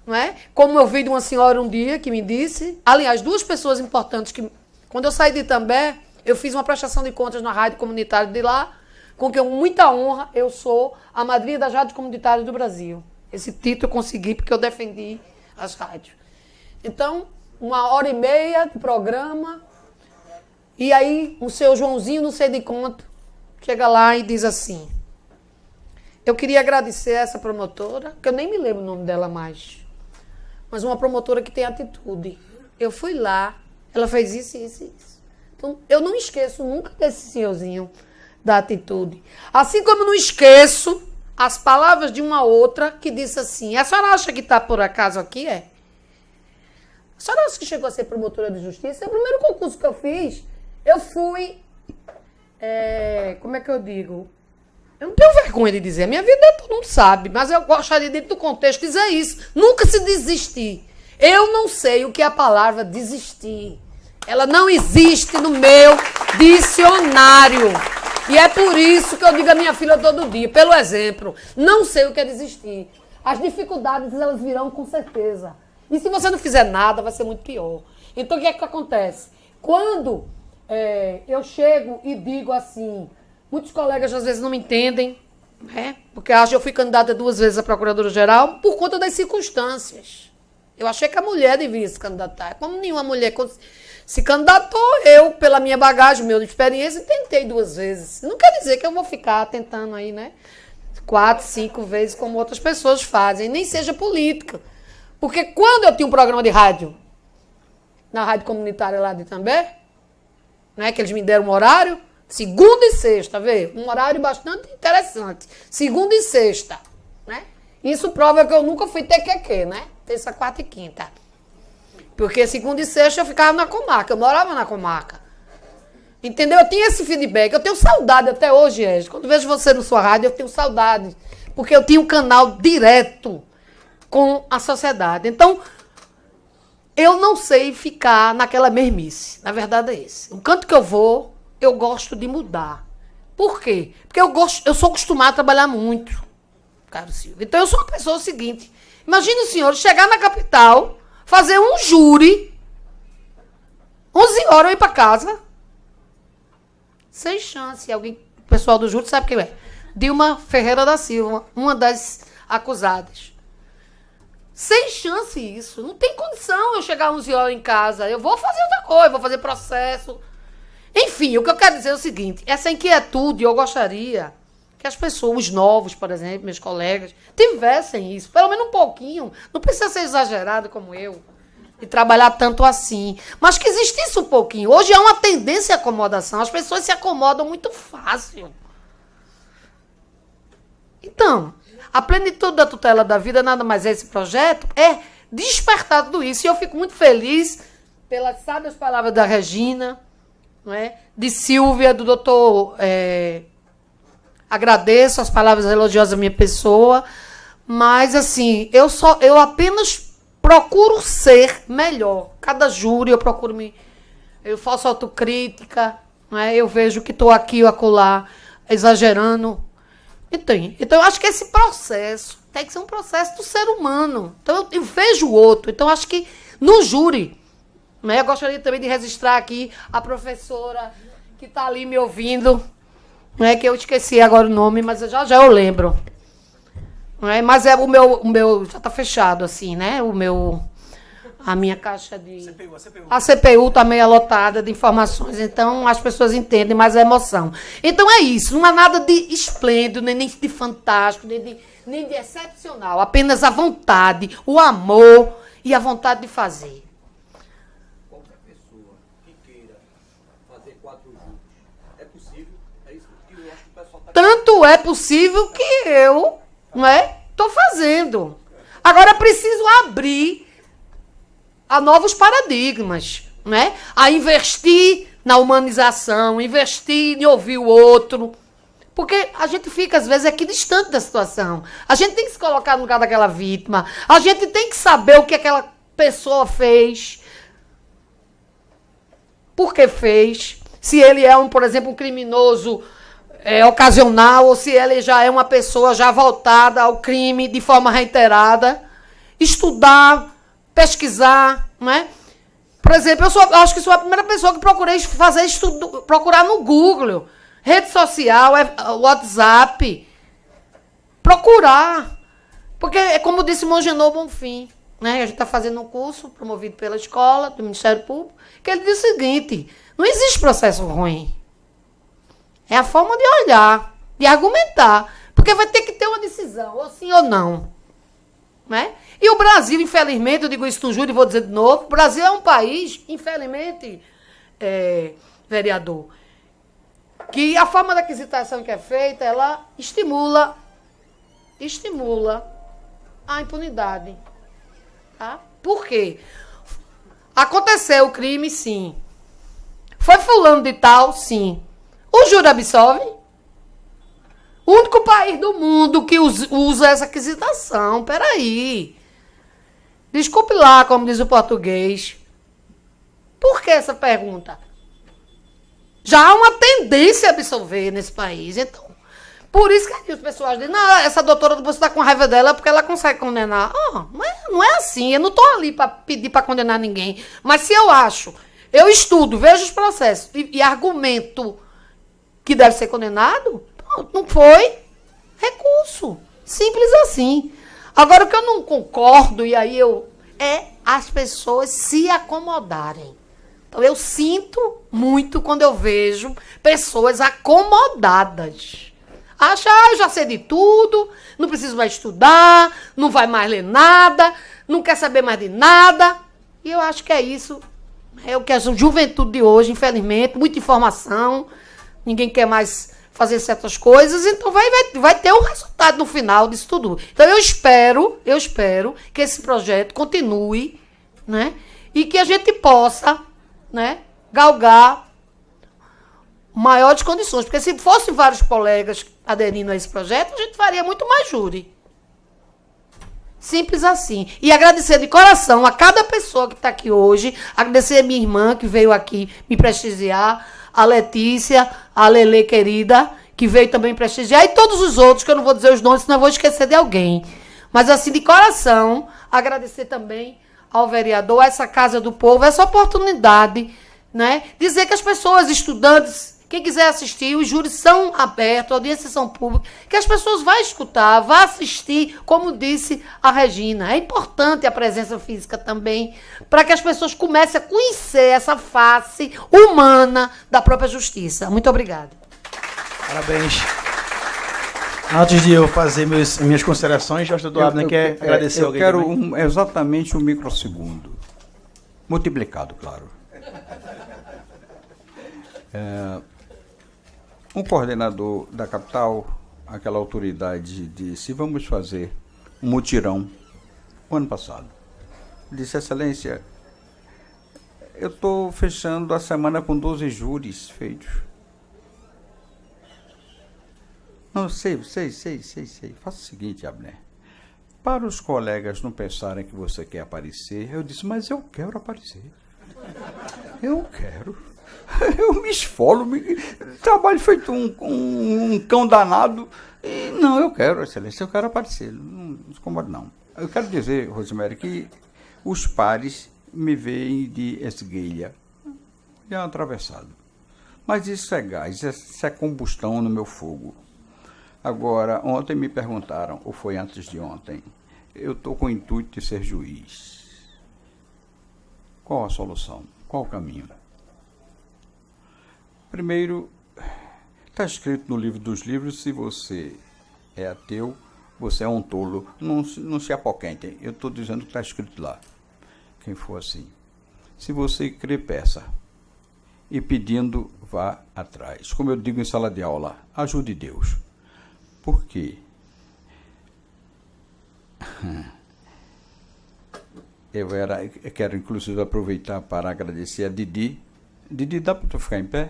Não é? Como eu vi de uma senhora um dia que me disse, aliás, duas pessoas importantes que, quando eu saí de Itambé, eu fiz uma prestação de contas na rádio comunitária de lá, com que, com muita honra, eu sou a madrinha das rádios comunitárias do Brasil. Esse título eu consegui porque eu defendi as rádios. Então, 1h30 de programa, e aí o seu Joãozinho, não sei de quanto, chega lá e diz assim: eu queria agradecer essa promotora, que eu nem me lembro o nome dela mais, mas uma promotora que tem atitude. Eu fui lá, ela fez isso, isso e isso. Então, eu não esqueço nunca desse senhorzinho da atitude. Assim como eu não esqueço as palavras de uma outra que disse assim: a senhora acha que está por acaso aqui? A senhora acha que chegou a ser promotora de justiça? É o primeiro concurso que eu fiz. Eu fui... como é que eu digo? Eu não tenho vergonha de dizer. A minha vida todo mundo sabe. Mas eu gostaria, dentro do contexto, de dizer isso. Nunca se desistir. Eu não sei o que é a palavra desistir. Ela não existe no meu dicionário. E é por isso que eu digo à minha filha todo dia, pelo exemplo, não sei o que é desistir. As dificuldades, elas virão com certeza. E se você não fizer nada, vai ser muito pior. Então, o que é que acontece? Quando eu chego e digo assim, muitos colegas às vezes não me entendem, né? Porque acham que eu fui candidata 2 vezes a procuradora-geral por conta das circunstâncias. Eu achei que a mulher devia se candidatar. Como nenhuma mulher se candidatou, eu, pela minha bagagem, minha experiência, tentei 2 vezes. Não quer dizer que eu vou ficar tentando aí, né? 4, 5 vezes, como outras pessoas fazem. Nem seja política. Porque quando eu tinha um programa de rádio, na rádio comunitária lá de Itambé, né, que eles me deram um horário, segunda e sexta, vê? Um horário bastante interessante. Segunda e sexta, né? Isso prova que eu nunca fui TQQ, né? Terça, quarta e quinta. Porque segunda e sexta eu ficava na comarca, eu morava na comarca. Entendeu? Eu tinha esse feedback, eu tenho saudade até hoje, Ed. Quando vejo você na sua rádio, eu tenho saudade. Porque eu tinha um canal direto com a sociedade. Então, eu não sei ficar naquela mesmice. Na verdade é esse. O canto que eu vou, eu gosto de mudar. Por quê? Porque eu sou acostumada a trabalhar muito, caro Silvio. Então, eu sou uma pessoa seguinte. Imagine o senhor chegar na capital, fazer um júri, 11 horas eu ir para casa, sem chance. Alguém, o pessoal do júri sabe quem é. Dilma Ferreira da Silva, uma das acusadas. Sem chance isso. Não tem condição eu chegar 11 horas em casa. Eu vou fazer outra coisa, vou fazer processo. Enfim, o que eu quero dizer é o seguinte. Essa inquietude, eu gostaria que as pessoas, os novos, por exemplo, meus colegas, tivessem isso. Pelo menos um pouquinho. Não precisa ser exagerado como eu. E trabalhar tanto assim. Mas que existisse um pouquinho. Hoje há uma tendência à acomodação. As pessoas se acomodam muito fácil. Então, a plenitude da tutela da vida, nada mais é esse projeto, é despertar tudo isso. E eu fico muito feliz pelas sábias palavras da Regina, não é? De Silvia, do doutor. Agradeço as palavras elogiosas da minha pessoa, mas, assim, eu apenas procuro ser melhor. Cada júri eu procuro eu faço autocrítica, não é? Eu vejo que estou aqui ou acolá exagerando. Então, eu acho que esse processo tem que ser um processo do ser humano. Então, eu vejo o outro. Então, acho que no júri, né, eu gostaria também de registrar aqui a professora que está ali me ouvindo, né, que eu esqueci agora o nome, mas já eu lembro. Né, mas o meu já está fechado, assim, né? A minha caixa de... A CPU está meio lotada de informações, então as pessoas entendem mais a emoção. Então é isso, não há nada de esplêndido, nem de fantástico, nem de excepcional. Apenas a vontade, o amor e a vontade de fazer. Qualquer pessoa que queira fazer 4 júris, é possível? É isso que eu acho que o pessoal está... Tanto é possível que eu, não é, estou fazendo. Agora é preciso abrir a novos paradigmas, né? A investir na humanização, investir em ouvir o outro. Porque a gente fica, às vezes, equidistante da situação. A gente tem que se colocar no lugar daquela vítima. A gente tem que saber o que aquela pessoa fez. Por que fez. Se ele é, por exemplo, um criminoso ocasional ou se ele já é uma pessoa já voltada ao crime de forma reiterada. Estudar, pesquisar, né? Por exemplo, eu acho que sou a primeira pessoa que procurei fazer estudo, procurar no Google, rede social, WhatsApp, procurar. Porque é como disse Mongenor Bonfim, né? A gente está fazendo um curso promovido pela escola, do Ministério Público, que ele diz o seguinte: não existe processo ruim. É a forma de olhar, de argumentar. Porque vai ter que ter uma decisão, ou sim ou não. Né? E o Brasil, infelizmente, eu digo isso no júri e vou dizer de novo, o Brasil é um país, infelizmente, vereador, que a forma da aquisitação que é feita, ela estimula a impunidade. Tá? Por quê? Aconteceu o crime, sim. Foi fulano de tal, sim. O júri absolve? O único país do mundo que usa essa aquisitação. Peraí. Desculpe lá, como diz o português. Por que essa pergunta? Já há uma tendência a absolver nesse país. Então, por isso que os pessoal dizem, não, essa doutora você está com raiva dela porque ela consegue condenar. Não é assim. Eu não estou ali para pedir para condenar ninguém. Mas se eu estudo, vejo os processos e argumento que deve ser condenado, não foi recurso. Simples assim. Agora, o que eu não concordo, e aí é as pessoas se acomodarem. Então, eu sinto muito quando eu vejo pessoas acomodadas. Acha, eu já sei de tudo, não preciso mais estudar, não vai mais ler nada, não quer saber mais de nada. E eu acho que é isso. É o que a juventude de hoje, infelizmente, muita informação, ninguém quer mais fazer certas coisas, então vai ter um resultado no final disso tudo. Então eu espero que esse projeto continue, né? E que a gente possa, né, galgar maiores condições. Porque se fossem vários colegas aderindo a esse projeto, a gente faria muito mais júri. Simples assim. E agradecer de coração a cada pessoa que está aqui hoje, agradecer a minha irmã que veio aqui me prestigiar, a Letícia, a Lelê querida, que veio também prestigiar, e todos os outros, que eu não vou dizer os nomes, senão eu vou esquecer de alguém. Mas, assim, de coração, agradecer também ao vereador, a essa Casa do Povo, essa oportunidade, né? Dizer que as pessoas, estudantes, quem quiser assistir, os júris são abertos, audiências são públicas, que as pessoas vão escutar, vão assistir, como disse a Regina. É importante a presença física também, para que as pessoas comecem a conhecer essa face humana da própria justiça. Muito obrigada. Parabéns. Antes de eu fazer minhas considerações, o doutor Abner quer agradecer alguém. Eu quero exatamente um microsegundo. Multiplicado, claro. Um coordenador da capital, aquela autoridade, disse: vamos fazer um mutirão o ano passado. Disse: Excelência, eu estou fechando a semana com 12 júris feitos. Não, sei. Faça o seguinte, Abner. Para os colegas não pensarem que você quer aparecer, eu disse: mas eu quero aparecer. Eu quero. Eu me esfolo, trabalho feito um cão danado. E, não, eu quero, Excelência, eu quero aparecer. Não se incomoda, não. Eu quero dizer, Rosemary, que os pares me veem de esguelha. É um atravessado. Mas isso é gás, isso é combustão no meu fogo. Agora, ontem me perguntaram, ou foi antes de ontem, eu estou com o intuito de ser juiz. Qual a solução? Qual o caminho? Primeiro, está escrito no livro dos livros, se você é ateu, você é um tolo. Não se apoquentem, eu estou dizendo que está escrito lá. Quem for assim. Se você crê, peça. E pedindo, vá atrás. Como eu digo em sala de aula, ajude Deus. Por quê? Eu quero, inclusive, aproveitar para agradecer a Didi, Didi, dá para tu ficar em pé?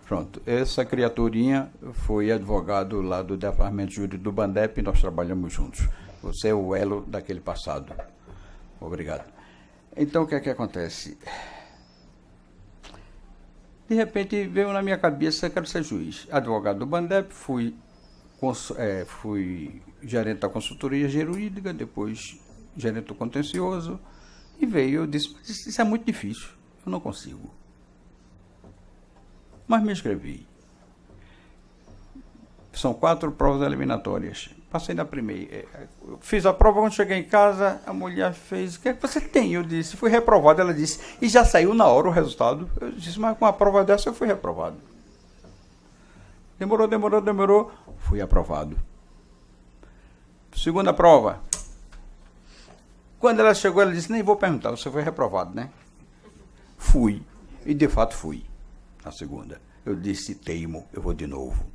Pronto, essa criaturinha foi advogado lá do Departamento Jurídico do Bandep e nós trabalhamos juntos. Você é o elo daquele passado. Obrigado. Então, o que é que acontece? De repente, veio na minha cabeça que quero ser juiz. Advogado do Bandep, fui gerente da consultoria jurídica, depois gerente do contencioso, e veio, eu disse, isso é muito difícil, eu não consigo. Mas me inscrevi. São 4 provas eliminatórias. Passei na primeira. Fiz a prova, quando cheguei em casa, a mulher fez, o que é que você tem? Eu disse, fui reprovado. Ela disse, e já saiu na hora o resultado. Eu disse, mas com a prova dessa eu fui reprovado. Demorou. Fui aprovado. Segunda prova. Quando ela chegou, ela disse, nem vou perguntar, você foi reprovado, né? Fui. E de fato fui. Na segunda. Eu disse, teimo, eu vou de novo.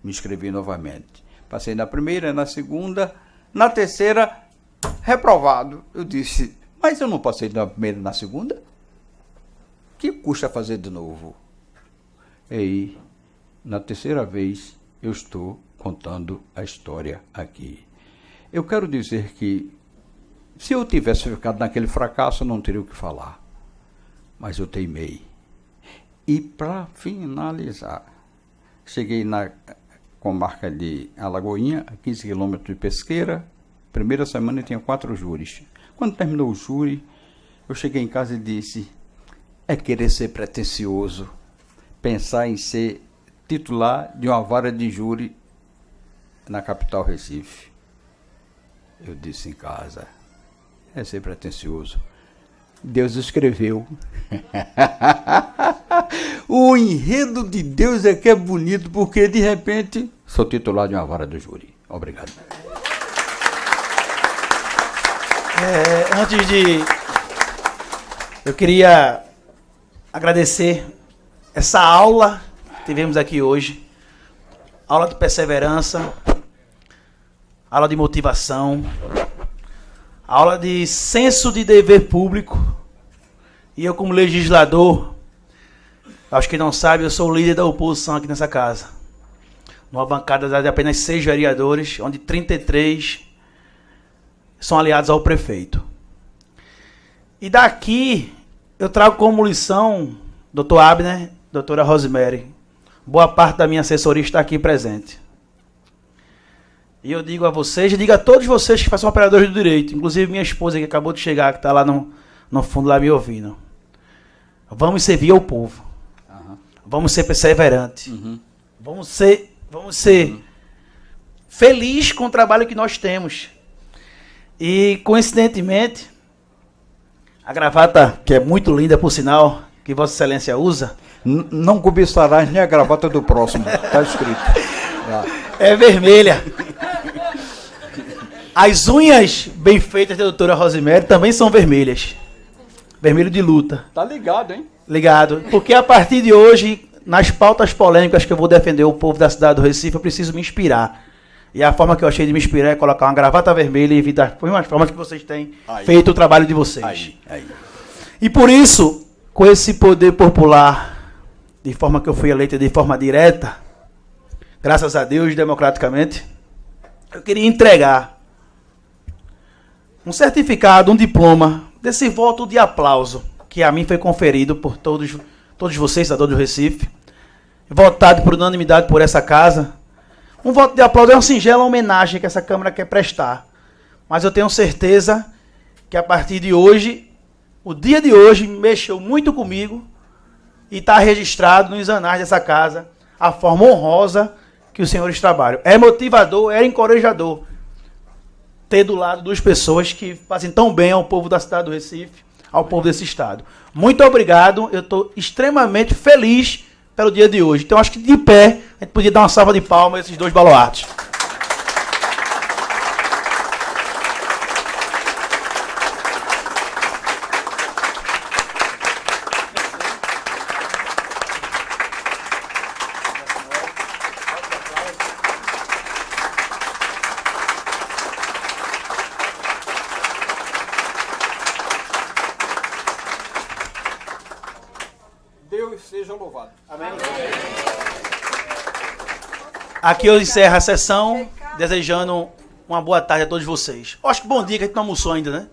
Me inscrevi novamente. Passei na primeira, na segunda, na terceira, reprovado. Eu disse, mas eu não passei na primeira e na segunda? Que custa fazer de novo? E aí, na terceira vez, eu estou contando a história aqui. Eu quero dizer que, se eu tivesse ficado naquele fracasso, eu não teria o que falar. Mas eu teimei. E para finalizar, cheguei na comarca de Alagoinha, a 15 quilômetros de Pesqueira. Primeira semana eu tinha 4 júris. Quando terminou o júri, eu cheguei em casa e disse, é querer ser pretensioso, pensar em ser titular de uma vara de júri na capital Recife. Eu disse em casa, é ser pretensioso. Deus escreveu. O enredo de Deus é que é bonito, porque de repente sou titular de uma vara do júri. Obrigado. Antes de... Eu queria agradecer essa aula que tivemos aqui hoje. Aula de perseverança, aula de motivação, aula de senso de dever público. E eu, como legislador, acho que não sabe, eu sou o líder da oposição aqui nessa casa. Numa bancada de apenas 6 vereadores, onde 33 são aliados ao prefeito. E daqui eu trago como lição, doutor Abner, doutora Rosemary. Boa parte da minha assessoria está aqui presente. E eu digo a vocês, e digo a todos vocês que são operadores do direito, inclusive minha esposa que acabou de chegar, que está lá no fundo lá me ouvindo. Vamos servir ao povo. Vamos ser perseverantes. Vamos ser felizes com o trabalho que nós temos. E, coincidentemente, a gravata, que é muito linda, por sinal, que Vossa Excelência usa... Não cobiçarás nem a gravata do próximo. Está escrito. É vermelha. As unhas bem feitas da doutora Rosemary também são vermelhas. Vermelho de luta. Tá ligado, hein? Ligado. Porque a partir de hoje, nas pautas polêmicas que eu vou defender o povo da cidade do Recife, eu preciso me inspirar. E a forma que eu achei de me inspirar é colocar uma gravata vermelha e evitar uma forma que vocês têm feito o trabalho de vocês. E por isso, com esse poder popular, de forma que eu fui eleita de forma direta, graças a Deus, democraticamente, eu queria entregar um certificado, um diploma, desse voto de aplauso, que a mim foi conferido por todos vocês, cidadãos do Recife, votado por unanimidade por essa casa. Um voto de aplauso é uma singela homenagem que essa Câmara quer prestar. Mas eu tenho certeza que a partir de hoje, o dia de hoje mexeu muito comigo e está registrado nos anais dessa casa a forma honrosa que os senhores trabalham. É motivador, é encorajador ter do lado duas pessoas que fazem tão bem ao povo da cidade do Recife, ao povo desse estado. Muito obrigado, eu estou extremamente feliz pelo dia de hoje. Então acho que de pé a gente podia dar uma salva de palmas a esses dois baluartes. sejam louvados. Amém. Aqui eu encerro a sessão, desejando uma boa tarde a todos vocês. Acho que bom dia, que a gente não almoçou ainda, né?